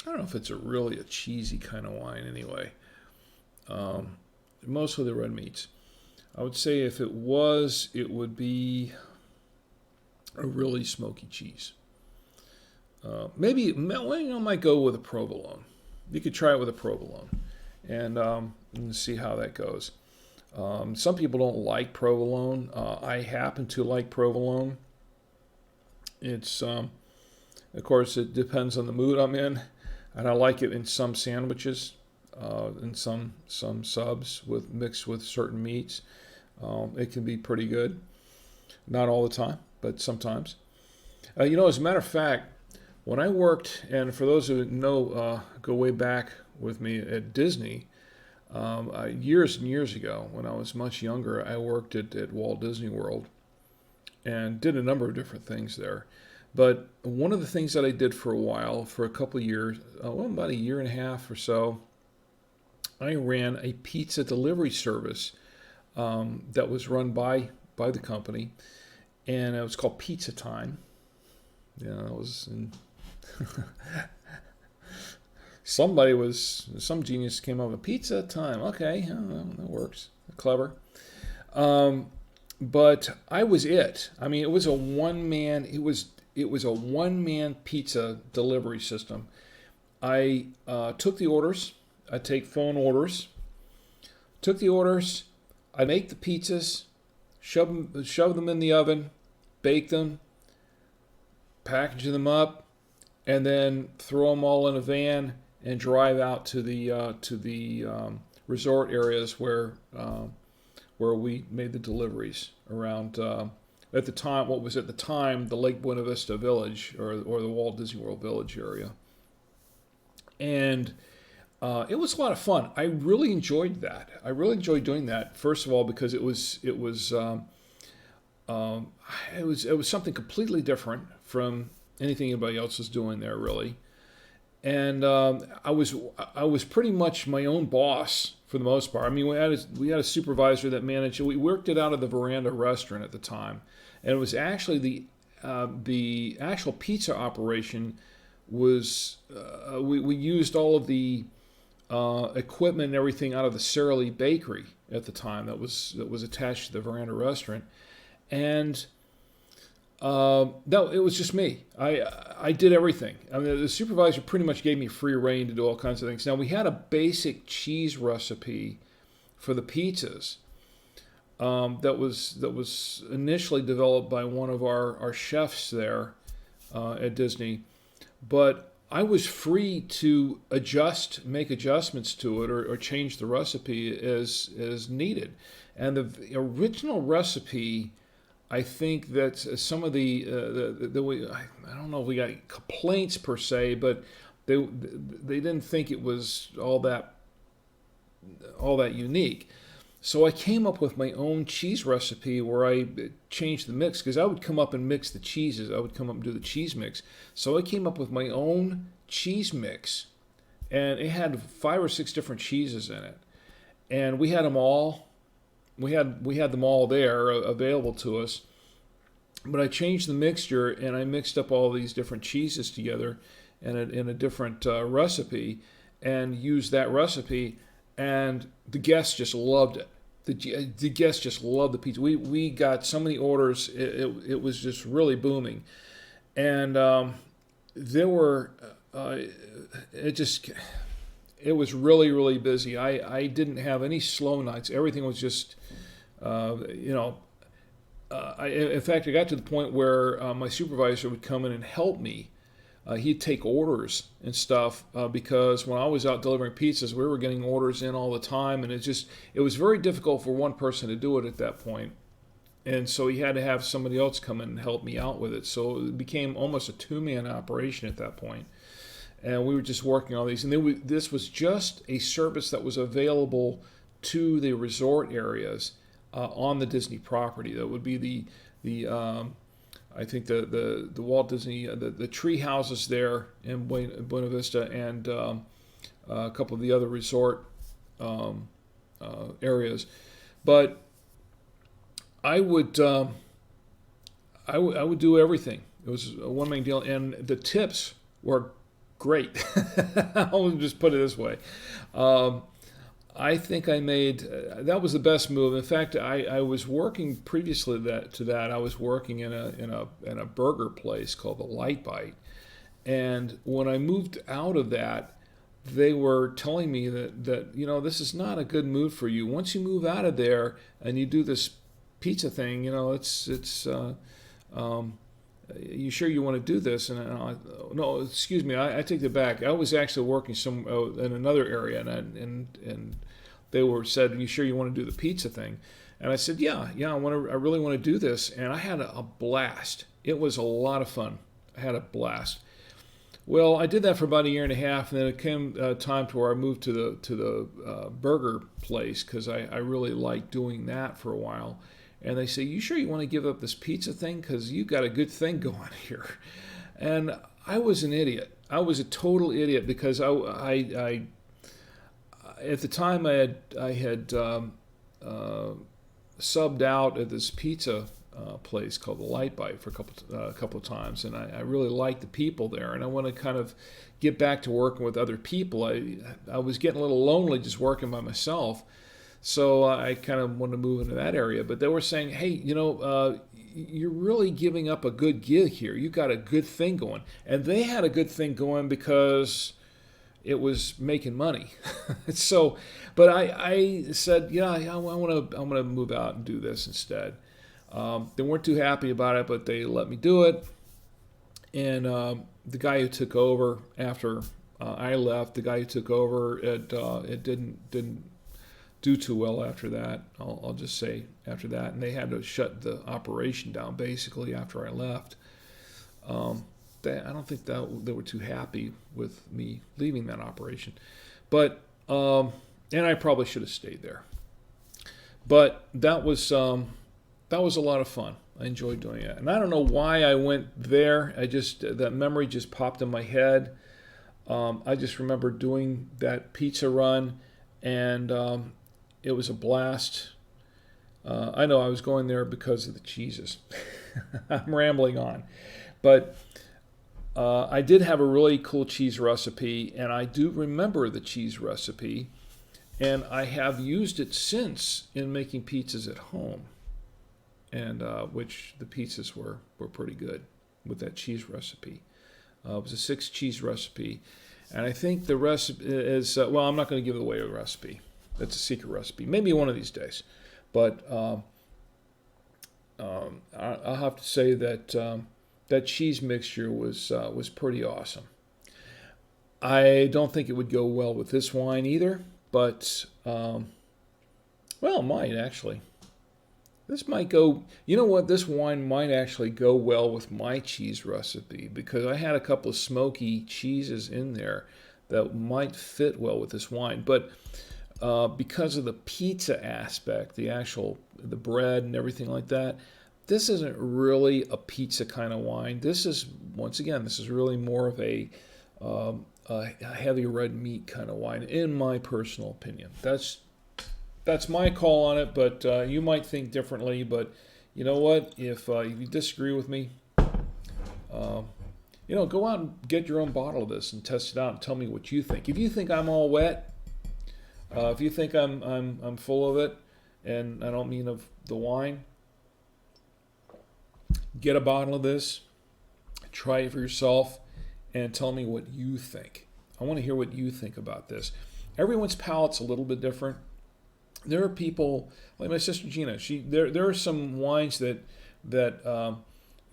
S1: I don't know if it's really a cheesy kind of wine anyway. Mostly the red meats. I would say if it was, it would be a really smoky cheese. Maybe might go with a provolone. You could try it with a provolone, and see how that goes. Some people don't like provolone. I happen to like provolone. It's of course it depends on the mood I'm in, and I like it in some sandwiches, in some subs mixed with certain meats. It can be pretty good. Not all the time, but sometimes. As a matter of fact, when I worked, and for those who know, go way back with me at Disney, Years and years ago, when I was much younger, I worked at Walt Disney World and did a number of different things there. But one of the things that I did for a while, for a couple of years, about a year and a half or so, I ran a pizza delivery service that was run by the company, and it was called Pizza Time. Yeah, it was. Some genius came up with Pizza Time. Okay, that works. Clever. But I was it. I mean, it was a one man. It was a one man pizza delivery system. I took the orders. I take phone orders. Took the orders. I make the pizzas, shove them in the oven, bake them, package them up, and then throw them all in a van and drive out to the resort areas where we made the deliveries around. At the time, what was at the time the Lake Buena Vista Village or the Walt Disney World Village area, and it was a lot of fun. I really enjoyed that. I really enjoyed doing that. First of all, because it was something completely different from anything anybody else was doing there, really. And I was pretty much my own boss for the most part. I mean, we had a supervisor that managed. We worked it out of the Veranda restaurant at the time, and it was actually the actual pizza operation was we used all of the equipment and everything out of the Sara Lee Bakery at the time that was attached to the Veranda restaurant, and no, it was just me. I did everything. I mean, the supervisor pretty much gave me free reign to do all kinds of things. Now, we had a basic cheese recipe for the pizzas that was initially developed by one of our chefs there at Disney, but I was free to make adjustments to it or change the recipe as needed. And the original recipe, I think that some of the I don't know if we got complaints per se, but they didn't think it was all that unique. So I came up with my own cheese recipe where I changed the mix because I would come up and mix the cheeses. I would come up and do the cheese mix. So I came up with my own cheese mix, and it had 5 or 6 different cheeses in it, and we had them all. We had them all there available to us, but I changed the mixture and I mixed up all these different cheeses together in a different recipe and used that recipe, and the guests just loved it. The guests just loved the pizza. We got so many orders, it was just really booming, and there were it was really, really busy. I didn't have any slow nights. Everything was just, in fact, I got to the point where my supervisor would come in and help me. He'd take orders and stuff because when I was out delivering pizzas, we were getting orders in all the time, and it was very difficult for one person to do it at that point. And so he had to have somebody else come in and help me out with it. So it became almost a 2-man operation at that point. And we were just working on these. And this was just a service that was available to the resort areas on the Disney property. That would be I think the Walt Disney, the tree houses there in Buena Vista, and a couple of the other resort areas. But I would do everything. It was a one-man deal, and the tips were great. I'll just put it this way. I think I made that was the best move. In fact, I was working previously to that. I was working in a burger place called the Light Bite, and when I moved out of that, they were telling me that this is not a good move for you. Once you move out of there and you do this pizza thing, you sure you want to do this? And no, excuse me, I take it back. I was actually working in another area, and they said, "Are you sure you want to do the pizza thing?" And I said, "Yeah, I really want to do this." And I had a blast. It was a lot of fun. I had a blast. Well, I did that for about a year and a half, and then it came time to where I moved to the burger place because I really liked doing that for a while. And they say, "You sure you want to give up this pizza thing? Because you got a good thing going here." And I was an idiot. I was a total idiot because I at the time I had subbed out at this pizza place called the Light Bite for a couple of times, and I really liked the people there, and I want to kind of get back to working with other people. I was getting a little lonely just working by myself, so I kind of wanted to move into that area. But they were saying, "Hey, you're really giving up a good gig here. You got a good thing going," and they had a good thing going because it was making money. So, but I said, yeah, I want to move out and do this instead. They weren't too happy about it, but they let me do it. And the guy who took over after I left, the guy who took over, it didn't do too well after that. I'll just say after that, and they had to shut the operation down basically after I left. I don't think that they were too happy with me leaving that operation, but and I probably should have stayed there. But that was a lot of fun. I enjoyed doing it, and I don't know why I went there. That memory just popped in my head. I just remember doing that pizza run, and it was a blast. I know I was going there because of the cheeses. I'm rambling on, but I did have a really cool cheese recipe, and I do remember the cheese recipe, and I have used it since in making pizzas at home, and which the pizzas were pretty good with that cheese recipe. It was a 6 cheese recipe, and I think the recipe is, well, I'm not going to give away a recipe. That's a secret recipe. Maybe one of these days, but I'll have to say that that cheese mixture was pretty awesome. I don't think it would go well with this wine either, but well, it might actually. This might go. You know what? This wine might actually go well with my cheese recipe because I had a couple of smoky cheeses in there that might fit well with this wine, but. Because of the pizza aspect, the bread and everything like that, this isn't really a pizza kind of wine. This is really more of a heavy red meat kind of wine, in my personal opinion. That's my call on it, but you might think differently. But you know what? If you disagree with me, go out and get your own bottle of this and test it out and tell me what you think. If you think I'm all wet, if you think I'm full of it, and I don't mean of the wine, get a bottle of this, try it for yourself, and tell me what you think. I want to hear what you think about this. Everyone's palate's a little bit different. There are people like my sister Gina. There are some wines that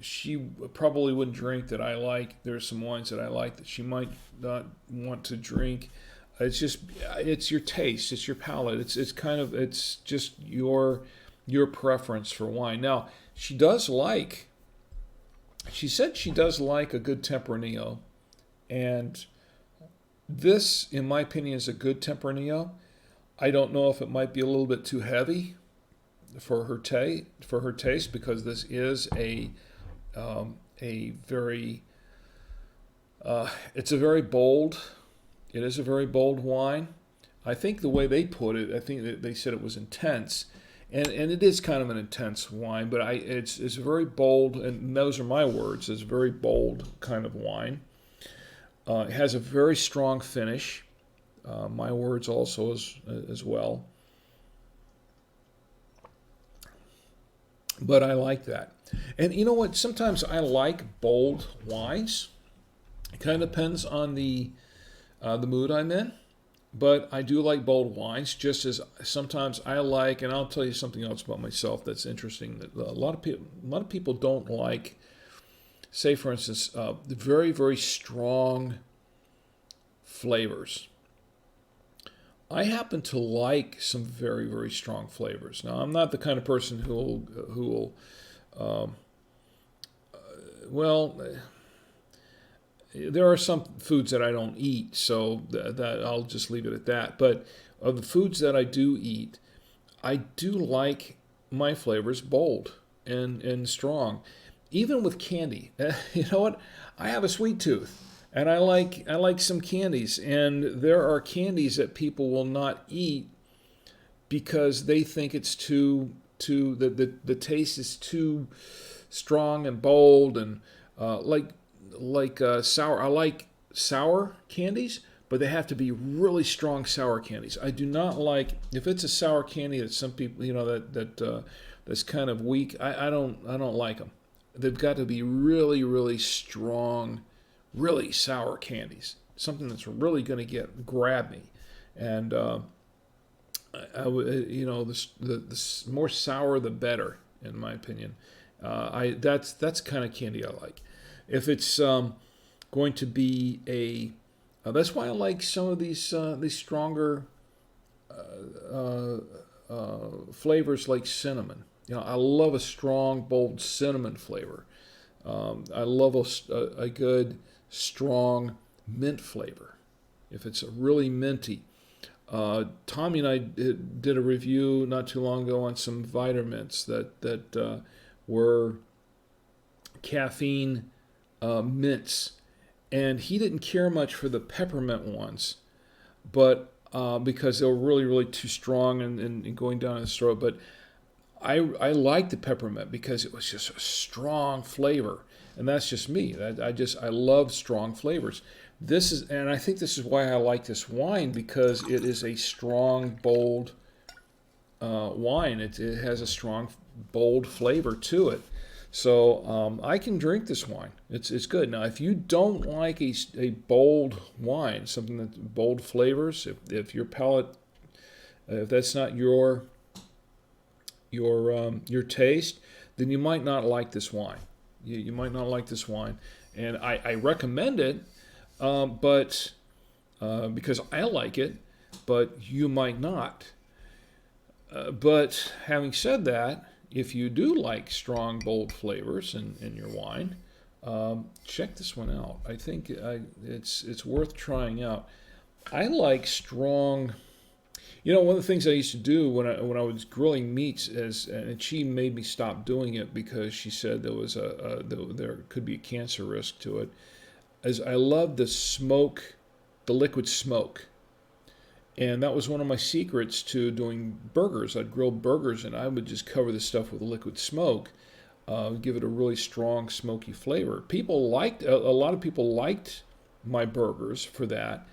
S1: she probably wouldn't drink that I like. There are some wines that I like that she might not want to drink. It's your taste, it's your palate. It's just your preference for wine. Now, she said she does like a good Tempranillo, and this, in my opinion, is a good Tempranillo. I don't know if it might be a little bit too heavy for her taste because this is a very it's a very bold. It is a very bold wine. I think the way they put it, I think that they said it was intense, and it is kind of an intense wine. But it's very bold, and those are my words. It's a very bold kind of wine. It has a very strong finish. My words also as well. But I like that. And you know what? Sometimes I like bold wines. It kind of depends on the mood I'm in, but I do like bold wines. Just as sometimes I like, and I'll tell you something else about myself that's interesting. That a lot of people don't like. Say, for instance, the very very strong flavors. I happen to like some very very strong flavors. Now, I'm not the kind of person who will well. there are some foods that I don't eat, so that I'll just leave it at that. But of the foods that I do eat, I do like my flavors bold and strong, even with candy. You know what? I have a sweet tooth, and I like some candies, and there are candies that people will not eat because they think it's too the taste is too strong and bold and sour. I like sour candies, but they have to be really strong sour candies. I do not like if it's a sour candy that some people that's kind of weak. I don't like them. They've got to be really really strong, really sour candies. Something that's really going to grab me, and I would the more sour the better in my opinion. That's the kind of candy I like. If it's going to be that's why I like some of these stronger flavors like cinnamon. I love a strong, bold cinnamon flavor. I love a good, strong mint flavor. If it's really minty. Tommy and I did a review not too long ago on some Vitamins that were caffeine mints, and he didn't care much for the peppermint ones, but because they were really really too strong and going down his throat. But I liked the peppermint because it was just a strong flavor, and that's just me. I love strong flavors. And I think this is why I like this wine, because it is a strong, bold wine. It has a strong, bold flavor to it. So I can drink this wine. It's good. Now, if you don't like a bold wine, something that bold flavors, if your palate, if that's not your taste, then you might not like this wine. You might not like this wine, and I recommend it. But because I like it, but you might not. But having said that, if you do like strong, bold flavors in your wine, check this one out. I think it's worth trying out. I like strong. One of the things I used to do when I was grilling meats and she made me stop doing it because she said there could be a cancer risk to it. As I love the smoke, the liquid smoke. And that was one of my secrets to doing burgers. I'd grill burgers and I would just cover the stuff with liquid smoke, give it a really strong smoky flavor. A lot of people liked my burgers for that.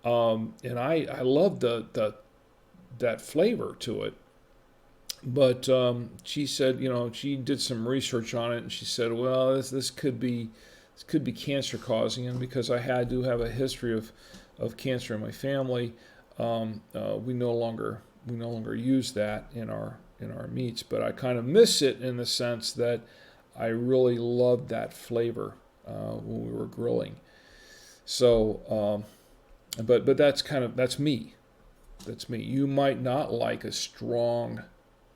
S1: And I loved that flavor to it. But she said, she did some research on it and she said, well, this could be cancer causing, and because I do have a history of cancer in my family, we no longer use that in our meats. But I kind of miss it in the sense that I really loved that flavor when we were grilling. So, but that's me. That's me. You might not like a strong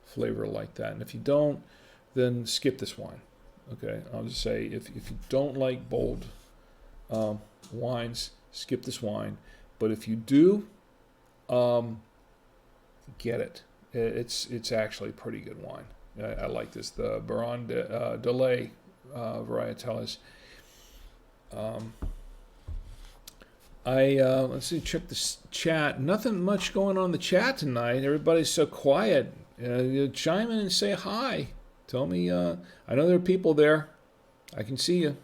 S1: flavor like that, and if you don't, then skip this wine. Okay, I'll just say if you don't like bold wines, skip this wine. But if you do, get it. It's actually a pretty good wine. I like this, the Baron de Ley Varietales. Let's see, check this chat. Nothing much going on in the chat tonight. Everybody's so quiet. Chime in and say hi. Tell me, I know there are people there. I can see you.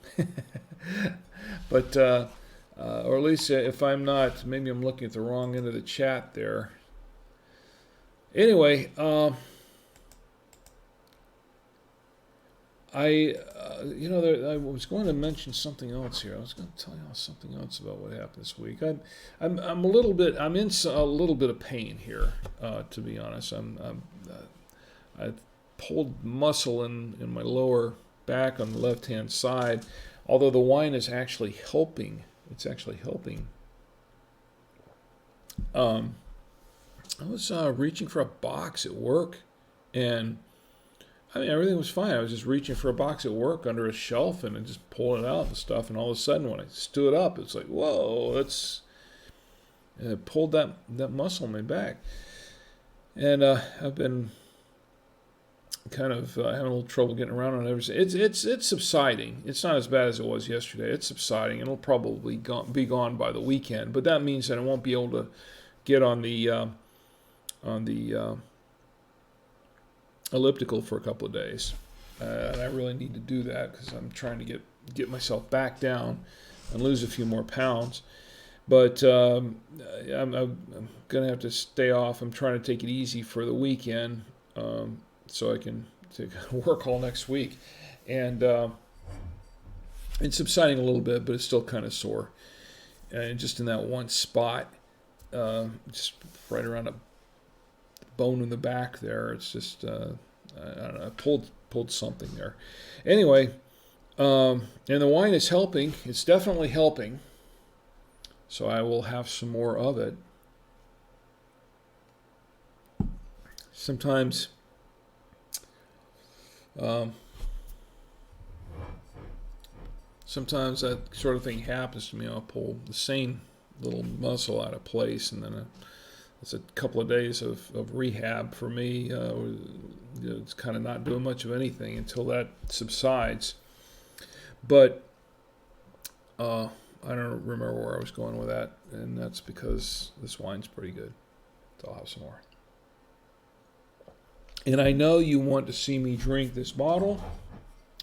S1: But, or at least if I'm not, maybe I'm looking at the wrong end of the chat there. Anyway, I was going to mention something else here. I was going to tell you something else about what happened this week. I'm a little bit, I'm in a little bit of pain here, to be honest. I pulled muscle in my lower back on the left-hand side, although the wine is actually helping. It's actually helping. I was reaching for a box at work, and I mean, everything was fine. I was just reaching for a box at work under a shelf and just pulling it out and stuff. And all of a sudden, when I stood up, it's like, whoa, it pulled that muscle in my back. And I've been kind of having a little trouble getting around on everything. It's subsiding. It's not as bad as it was yesterday. It's subsiding. It'll probably be gone by the weekend. But that means that I won't be able to get on the elliptical for a couple of days. And I really need to do that because I'm trying to get myself back down and lose a few more pounds. But I'm going to have to stay off. I'm trying to take it easy for the weekend so I can work all next week. And it's subsiding a little bit, but it's still kind of sore. And just in that one spot, just right around a bone in the back there, it's just, I don't know, I pulled something there. Anyway, and the wine is helping. It's definitely helping. So I will have some more of it. Sometimes that sort of thing happens to me. I'll pull the same little muscle out of place, and then it's a couple of days of rehab for me. It's kind of not doing much of anything until that subsides. But I don't remember where I was going with that, and that's because this wine's pretty good. So I'll have some more. And I know you want to see me drink this bottle.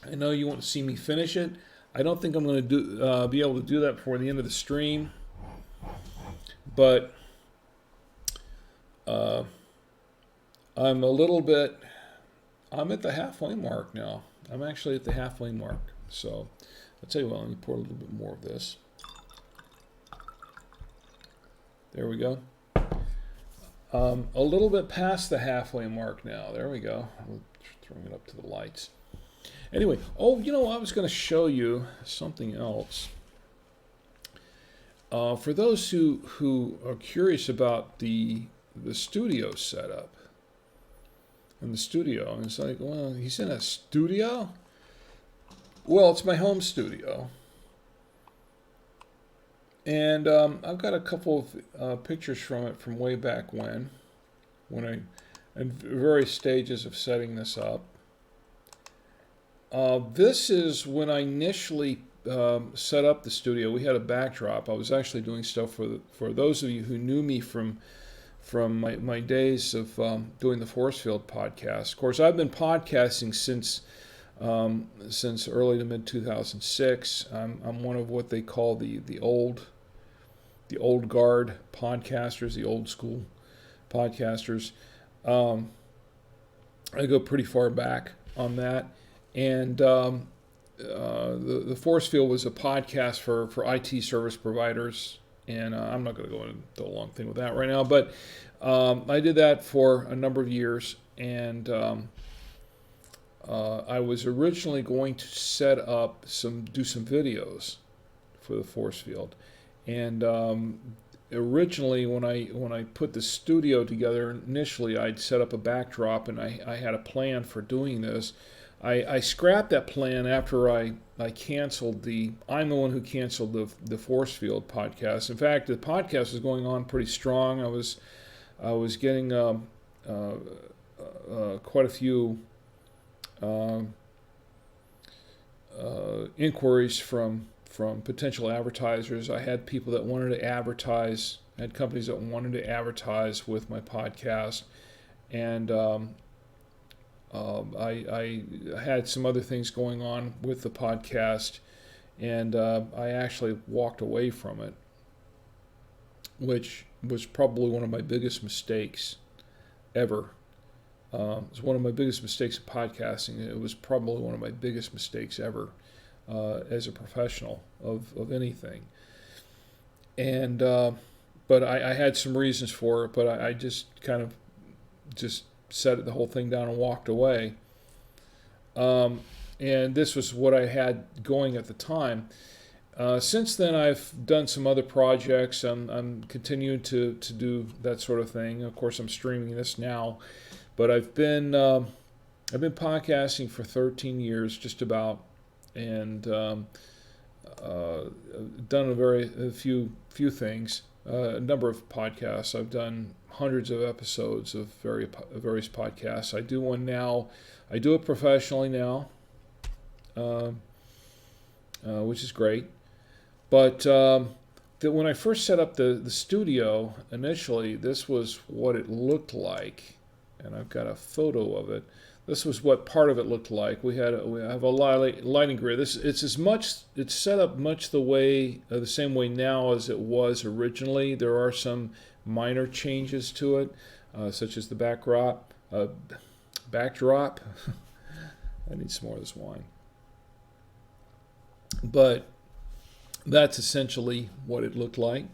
S1: I know you want to see me finish it. I don't think I'm going to be able to do that before the end of the stream. But I'm at the halfway mark now. I'm actually at the halfway mark. So I'll tell you what, let me pour a little bit more of this. There we go. A little bit past the halfway mark now. There we go. I'm throwing it up to the lights. Anyway, I was going to show you something else. For those who are curious about the studio setup. In the studio, and it's like, well, he's in a studio? Well, it's my home studio. And I've got a couple of pictures from it from way back when I, in various stages of setting this up. This is when I initially set up the studio. We had a backdrop. I was actually doing stuff for those of you who knew me from my days of doing the Force Field podcast. Of course, I've been podcasting since early to mid 2006. I'm one of what they call the old guard podcasters, the old school podcasters. I go pretty far back on that, and the Force Field was a podcast for IT service providers, and I'm not going to go into a long thing with that right now, but I did that for a number of years, and I was originally going to set up do some videos for the Force Field, and originally when I put the studio together, initially I'd set up a backdrop, and I had a plan for doing this. I scrapped that plan after I canceled I'm the one who canceled the Force Field podcast. In fact, the podcast was going on pretty strong. I was getting quite a few inquiries from potential advertisers. I had people that wanted to advertise. I had companies that wanted to advertise with my podcast, and I had some other things going on with the podcast, and I actually walked away from it, which was probably one of my biggest mistakes ever. It was one of my biggest mistakes in podcasting. It was probably one of my biggest mistakes ever as a professional of anything. And but I had some reasons for it, but I just kind of just set the whole thing down and walked away. And this was what I had going at the time. Since then, I've done some other projects. I'm continuing to do that sort of thing. Of course, I'm streaming this now, but I've been I've been podcasting for 13 years, just about, and uh, done a few things. A number of podcasts. I've done hundreds of episodes of various podcasts. I do one now. I do it professionally now, uh, which is great. But when I first set up the studio initially, this was what it looked like, and I've got a photo of it. This was what part of it looked like. We have a lighting grid. It's set up much the same way now as it was originally. There are some minor changes to it, such as the backdrop. Backdrop. I need some more of this wine. But that's essentially what it looked like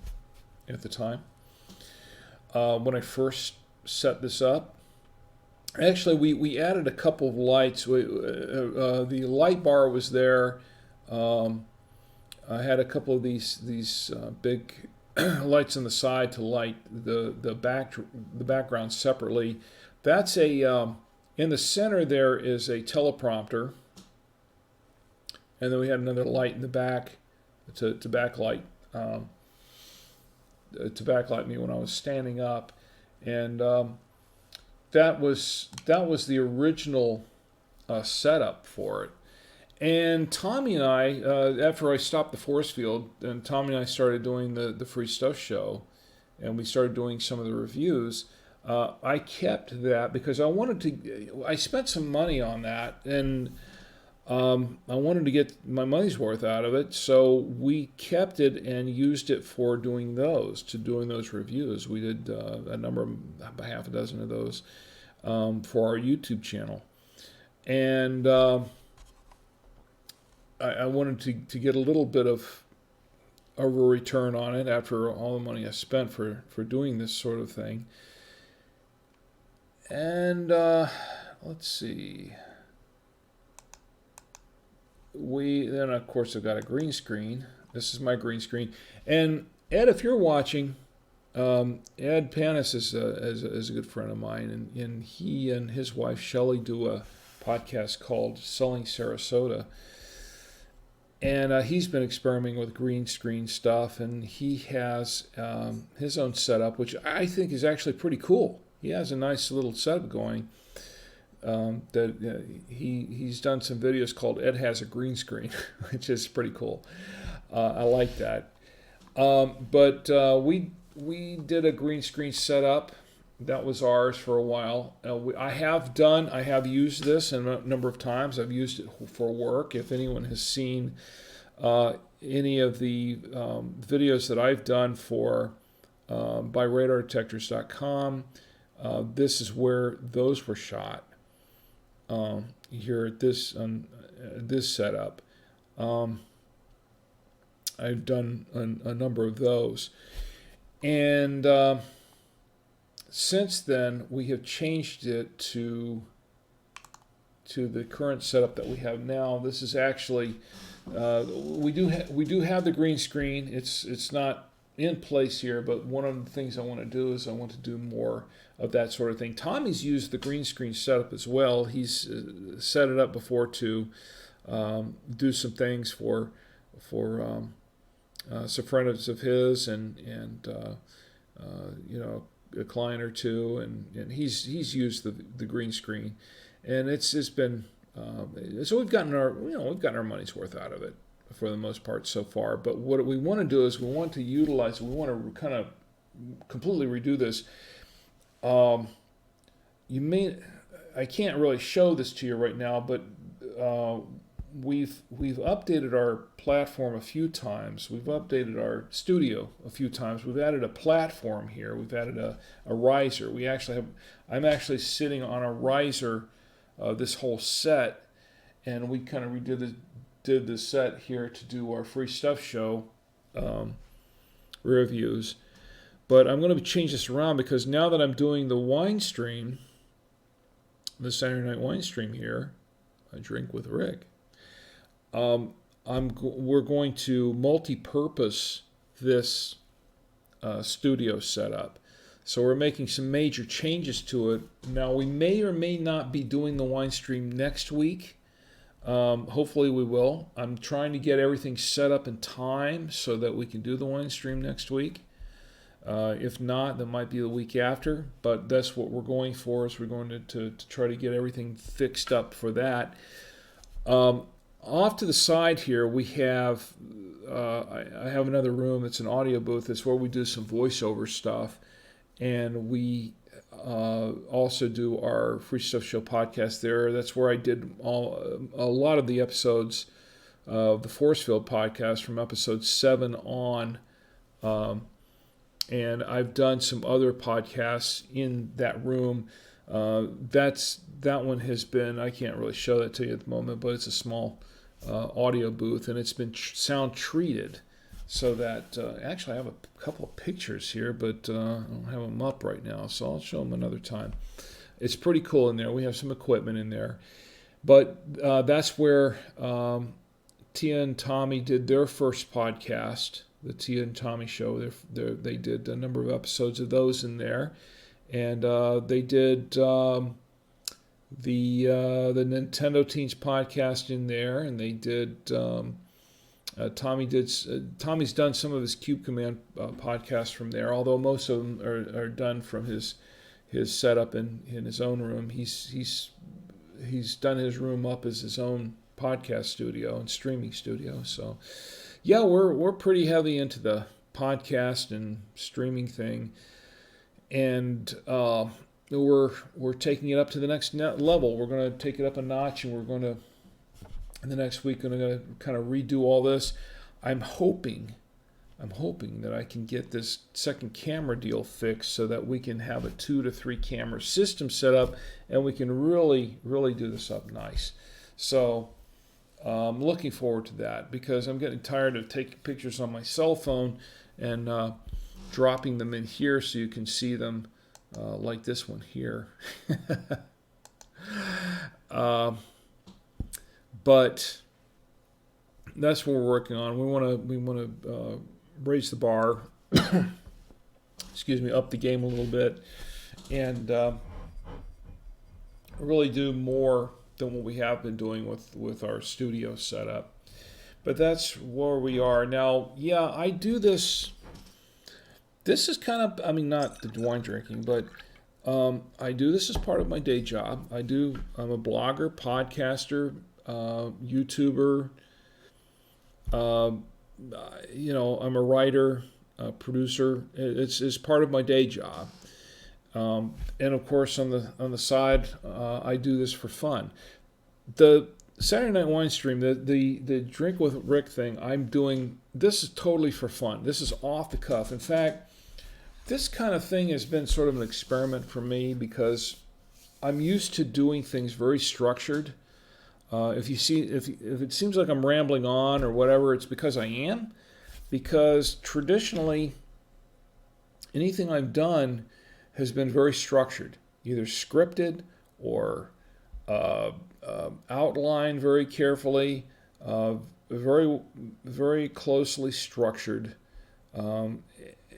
S1: at the time. When I first set this up, actually we added a couple of lights. The light bar was there. I had a couple of these big lights on the side to light the background separately. That's in the center there is a teleprompter, and then we had another light in the back to backlight me when I was standing up, and that was the original setup for it. And Tommy and I, after I stopped the force field, and Tommy and I started doing the free stuff show, and we started doing some of the reviews. I kept that because I spent some money on that, and I wanted to get my money's worth out of it, so we kept it and used it for doing those reviews. We did about half a dozen of those for our YouTube channel, and I wanted to get a little bit of a return on it after all the money I spent for doing this sort of thing. And let's see. Then of course I've got a green screen. This is my green screen. And Ed, if you're watching, Ed Panis is a good friend of mine, and he and his wife Shelley do a podcast called Selling Sarasota. And he's been experimenting with green screen stuff, and he has his own setup, which I think is actually pretty cool. He has a nice little setup going. He's done some videos called Ed Has a Green Screen, which is pretty cool. I like that. But we did a green screen setup. That was ours for a while. I have used this a number of times. I've used it for work. If anyone has seen any of the videos that I've done for by RadarDetectors.com, this is where those were shot. Here at this setup, I've done a number of those, and since then we have changed it to the current setup that we have now. This is actually we do have the green screen. It's not in place here, but one of the things I want to do is I want to do more of that sort of thing. Tommy's used the green screen setup as well. He's set it up before to do some things for some friends of his, and a client or two, and he's used the green screen, and it's been so we've gotten our money's worth out of it for the most part so far. But what we want to do is we want to kind of completely redo this. I can't really show this to you right now, but we've updated our platform a few times. We've updated our studio a few times. We've added a platform here. We've added a riser. I'm actually sitting on a riser this whole set, and we kind of did the set here to do our free stuff show reviews. But I'm going to change this around because now that I'm doing the wine stream, the Saturday night wine stream here, I drink with Rick. We're going to multi-purpose this studio setup. So we're making some major changes to it. Now, we may or may not be doing the wine stream next week. Hopefully we will. I'm trying to get everything set up in time so that we can do the wine stream next week. If not, that might be the week after, but that's what we're going for, is we're going to try to get everything fixed up for that. Off to the side here, we have, I have another room that's an audio booth. It's where we do some voiceover stuff, and we also do our Free Stuff Show podcast there. That's where I did a lot of the episodes of the Forcefield podcast from episode 7 on. And I've done some other podcasts in that room. That one has been, I can't really show that to you at the moment, but it's a small audio booth, and it's been sound treated so that, actually I have a couple of pictures here, but I don't have them up right now, so I'll show them another time. It's pretty cool in there. We have some equipment in there. But that's where Tia and Tommy did their first podcast, the Tia and Tommy Show. They did a number of episodes of those in there. And they did the Nintendo Teens podcast in there, and they did Tommy's done some of his Cube Command podcasts from there, although most of them are done from his setup in his own room. He's done his room up as his own podcast studio and streaming studio. So yeah, we're pretty heavy into the podcast and streaming thing, and we're taking it up to the next level. We're going to take it up a notch, and we're going to, in the next week, going to kind of redo all this. I'm hoping that I can get this second camera deal fixed so that we can have a 2 to 3 camera system set up, and we can really do this up nice. So I'm looking forward to that, because I'm getting tired of taking pictures on my cell phone and dropping them in here so you can see them, like this one here. But that's what we're working on. We want to raise the bar, up the game a little bit, and really do more than what we have been doing with our studio setup. But that's where we are now. Yeah, I do this. This is kind of, not the wine drinking, but I do this as part of my day job. I'm a blogger, podcaster, YouTuber. I'm a writer, producer. It's part of my day job. And of course, on the side, I do this for fun. The Saturday Night Wine Stream, the Drink with Rick thing, I'm doing. This is totally for fun. This is off the cuff. In fact, this kind of thing has been sort of an experiment for me, because I'm used to doing things very structured. If it seems like I'm rambling on or whatever, it's because I am. Because traditionally, anything I've done has been very structured, either scripted or outlined very carefully, very, very closely structured.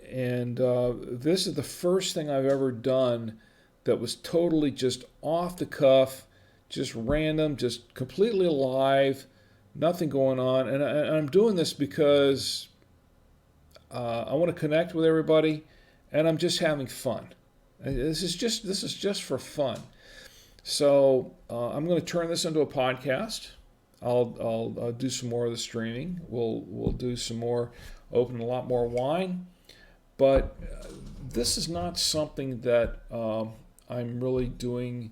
S1: And this is the first thing I've ever done that was totally just off the cuff, just random, just completely alive, nothing going on. And I'm doing this because I want to connect with everybody, and I'm just having fun. This is just for fun. So I'm going to turn this into a podcast. I'll do some more of the streaming. We'll do some more, open a lot more wine. But this is not something that I'm really doing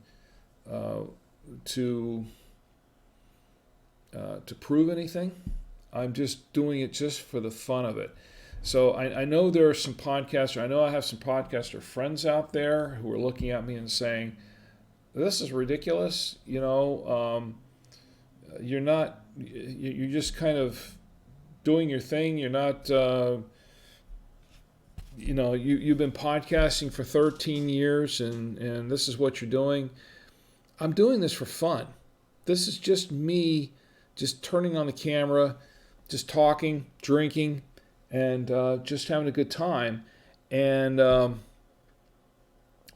S1: to prove anything. I'm just doing it just for the fun of it. So I know there are some podcasters. I know I have some podcaster friends out there who are looking at me and saying, "This is ridiculous. You're just kind of doing your thing. You're not." You've been podcasting for 13 years and this is what you're doing. I'm doing this for fun. This is just me just turning on the camera, just talking, drinking, and just having a good time. And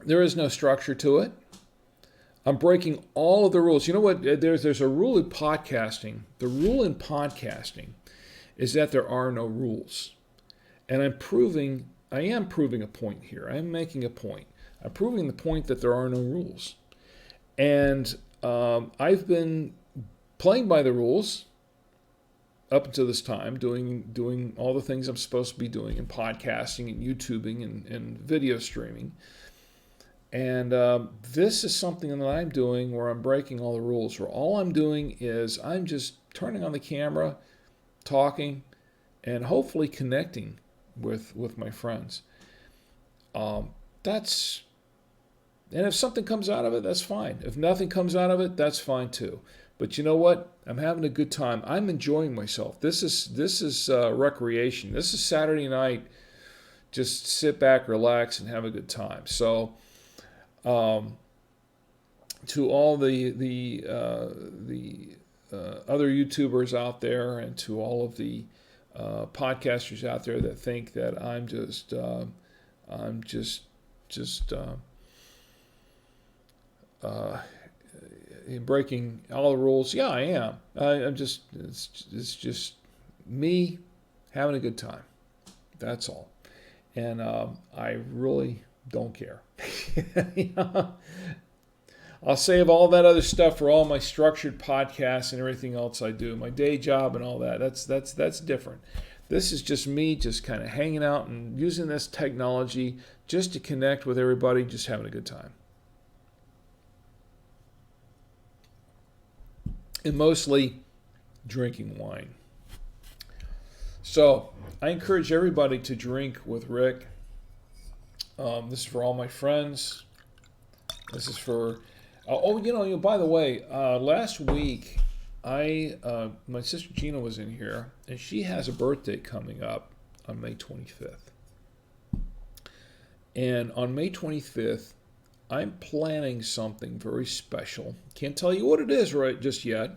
S1: There is no structure to it. I'm breaking all of the rules. You know what? There's a rule in podcasting. The rule in podcasting is that there are no rules. And I am proving a point here. I am making a point. I'm proving the point that there are no rules. And I've been playing by the rules up until this time, doing all the things I'm supposed to be doing in podcasting and YouTubing and video streaming. And this is something that I'm doing where I'm breaking all the rules, where all I'm doing is I'm just turning on the camera, talking, and hopefully connecting with my friends. And if something comes out of it, that's fine. If nothing comes out of it, that's fine too. But you know what? I'm having a good time. I'm enjoying myself. This is recreation. This is Saturday night. Just sit back, relax, and have a good time. So, to all the other YouTubers out there, and to all of the podcasters out there that think that I'm just breaking all the rules. Yeah, I am. It's just me having a good time. That's all. And I really don't care. You know? I'll save all that other stuff for all my structured podcasts and everything else I do, my day job and all that. That's different. This is just me just kind of hanging out and using this technology just to connect with everybody, just having a good time. And mostly drinking wine. So I encourage everybody to drink with Rick. This is for all my friends. This is for... by the way, last week, my sister Gina was in here, and she has a birthday coming up on May 25th. And on May 25th, I'm planning something very special. Can't tell you what it is right just yet,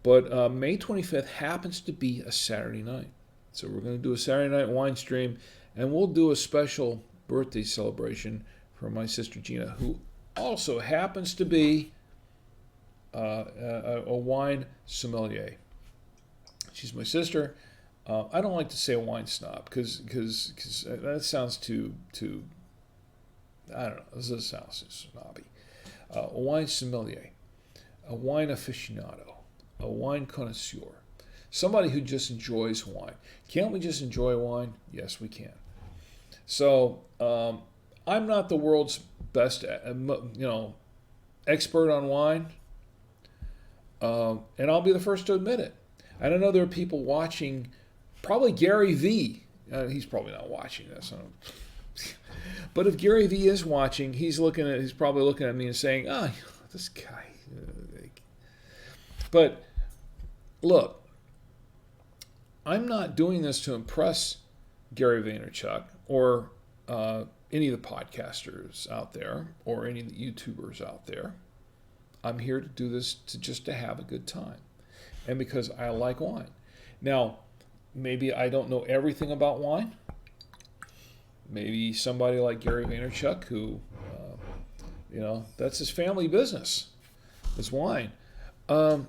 S1: but May 25th happens to be a Saturday night. So we're going to do a Saturday night wine stream, and we'll do a special birthday celebration for my sister Gina, who also happens to be a wine sommelier. She's my sister. I don't like to say a wine snob because that sounds too I don't know. This sounds too snobby. A wine sommelier, a wine aficionado, a wine connoisseur, somebody who just enjoys wine. Can't we just enjoy wine? Yes, we can. So I'm not the world's best, expert on wine, and I'll be the first to admit it. I don't know, there are people watching, probably Gary V. He's probably not watching this. But if Gary V is watching, he's probably looking at me and saying, "Oh, this guy." But look, I'm not doing this to impress Gary Vaynerchuk or any of the podcasters out there or any of the YouTubers out there. I'm here to do this just to have a good time, and because I like wine. Now, maybe I don't know everything about wine. Maybe somebody like Gary Vaynerchuk, who, that's his family business, is wine. Maybe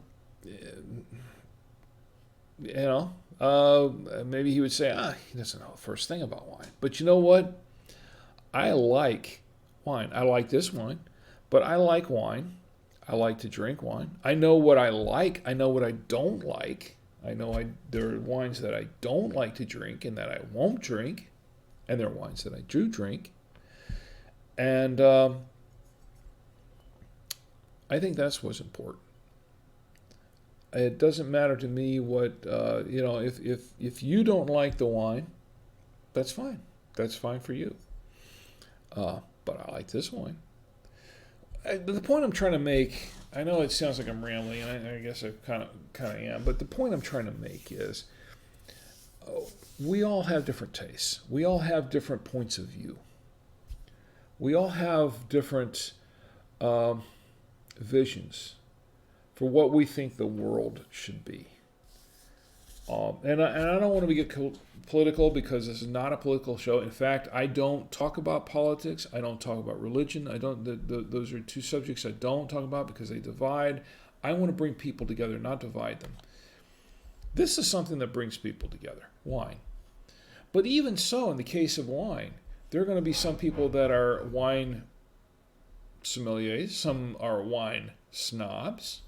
S1: he would say, he doesn't know the first thing about wine. But you know what? I like wine. I like this wine, but I like wine. I like to drink wine. I know what I like. I know what I don't like. I know there are wines that I don't like to drink and that I won't drink. And there are wines that I do drink. And I think that's what's important. It doesn't matter to me what, if you don't like the wine, that's fine. That's fine for you. But I like this wine. The point I'm trying to make, I know it sounds like I'm rambling, and I guess I kind of am, but the point I'm trying to make is we all have different tastes. We all have different points of view. We all have different visions for what we think the world should be. And I don't want to get political because this is not a political show. In fact, I don't talk about politics. I don't talk about religion. I don't. Those are two subjects I don't talk about because they divide. I want to bring people together, not divide them. This is something that brings people together, wine. But even so, in the case of wine, there are going to be some people that are wine sommeliers, some are wine snobs,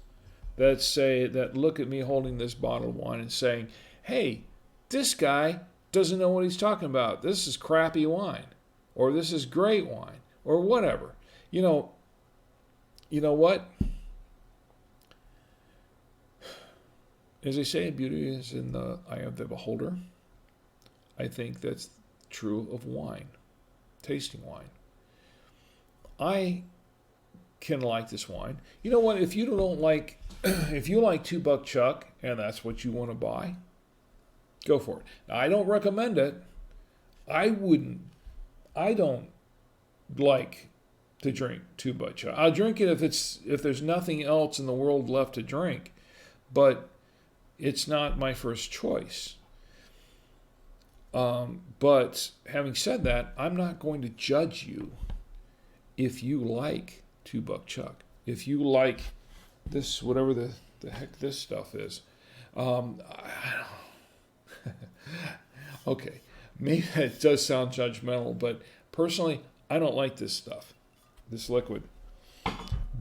S1: that look at me holding this bottle of wine and saying, hey, this guy doesn't know what he's talking about. This is crappy wine, or this is great wine, or whatever. You know what? As they say, beauty is in the eye of the beholder. I think that's true of wine, tasting wine. I can like this wine. You know what? If you don't like, if you like $2 Chuck and that's what you want to buy, go for it. Now, I don't recommend it. I don't like to drink $2 Chuck. I'll drink it if there's nothing else in the world left to drink, but it's not my first choice. But having said that, I'm not going to judge you if you like $2 Chuck. If you like this, whatever the heck this stuff is. Okay, maybe it does sound judgmental, but personally, I don't like this stuff, this liquid.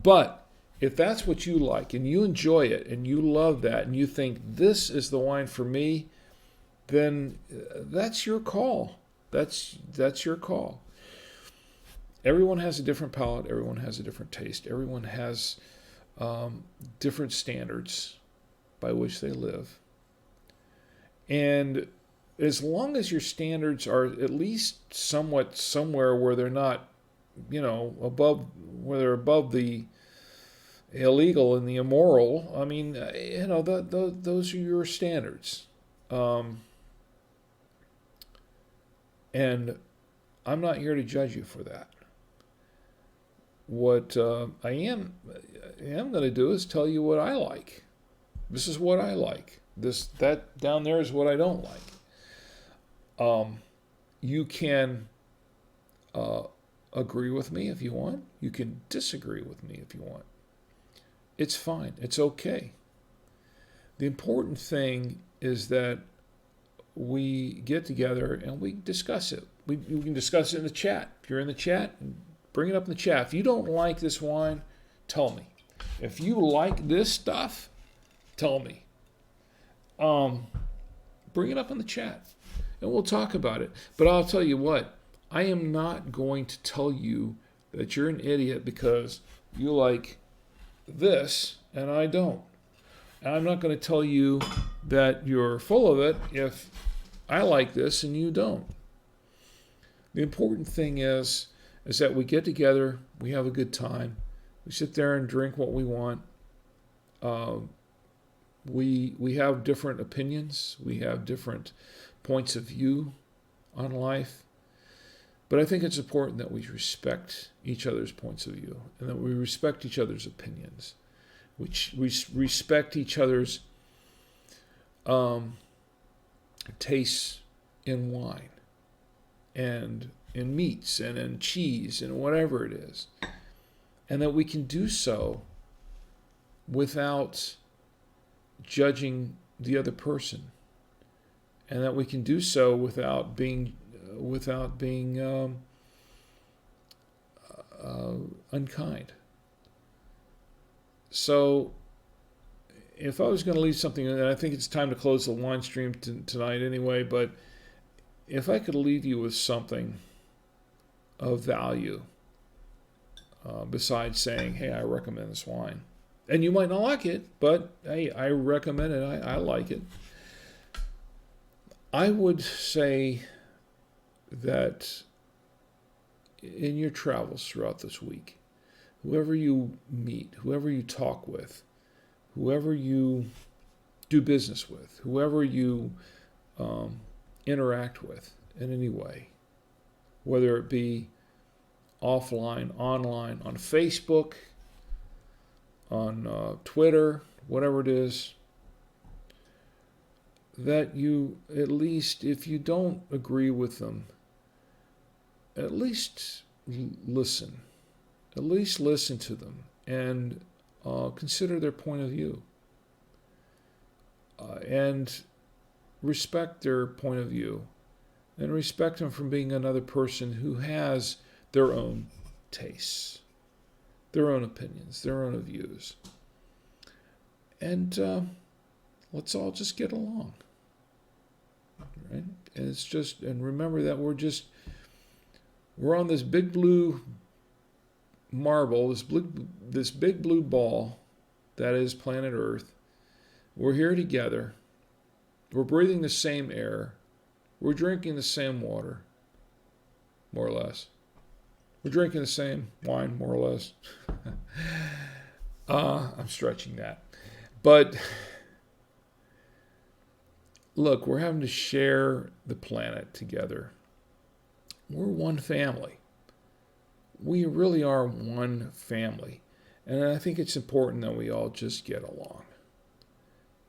S1: But if that's what you like and you enjoy it and you love that and you think this is the wine for me, then that's your call. That's your call. Everyone has a different palate. Everyone has a different taste. Everyone has different standards by which they live. And as long as your standards are at least somewhat somewhere where they're not, where they're above the illegal and the immoral, I mean, those are your standards. And I'm not here to judge you for that. What I am going to do is tell you what I like. This is what I like. That down there is what I don't like. You can agree with me if you want. You can disagree with me if you want. It's fine. It's okay. The important thing is that we get together and we discuss it. We can discuss it in the chat. If you're in the chat, bring it up in the chat. If you don't like this wine, tell me. If you like this stuff, tell me. Bring it up in the chat and we'll talk about it. But I'll tell you what, I am not going to tell you that you're an idiot because you like this and I don't. And I'm not going to tell you that you're full of it if I like this and you don't. The important thing is that we get together, we have a good time, we sit there and drink what we want. We have different opinions, we have different points of view on life, but I think it's important that we respect each other's points of view and that we respect each other's opinions. We respect each other's tastes in wine and in meats and in cheese and whatever it is. And that we can do so without judging the other person. And that we can do so without being unkind. So, if I was going to leave something, and I think it's time to close the wine stream tonight anyway, but if I could leave you with something of value, besides saying, hey, I recommend this wine. And you might not like it, but hey, I recommend it, I like it. I would say that in your travels throughout this week, whoever you meet, whoever you talk with, whoever you do business with, whoever you interact with in any way, whether it be offline, online, on Facebook, on Twitter, whatever it is, that you, at least if you don't agree with them, at least listen. At least listen to them and consider their point of view. And respect their point of view. And respect them from being another person who has their own tastes, their own opinions, their own views. And let's all just get along. Right? And it's just, and remember that we're on this big blue marble, this big blue ball that is planet Earth. We're here together. We're breathing the same air. We're drinking the same water, more or less. We're drinking the same wine, more or less. I'm stretching that. But look, we're having to share the planet together. We're one family. We really are one family. And I think it's important that we all just get along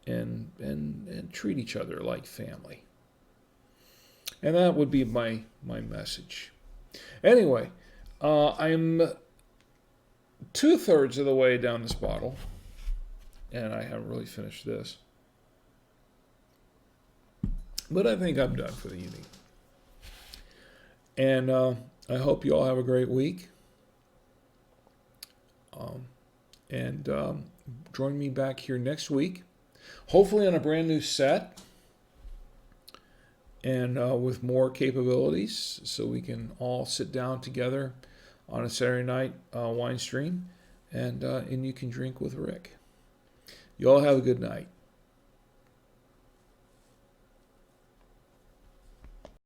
S1: and treat each other like family. And that would be my message. Anyway, I'm 2/3 of the way down this bottle, and I haven't really finished this. But I think I'm done for the evening. And I hope you all have a great week. Join me back here next week, hopefully on a brand new set and with more capabilities, so we can all sit down together on a Saturday night wine stream, and you can drink with Rick. You all have a good night.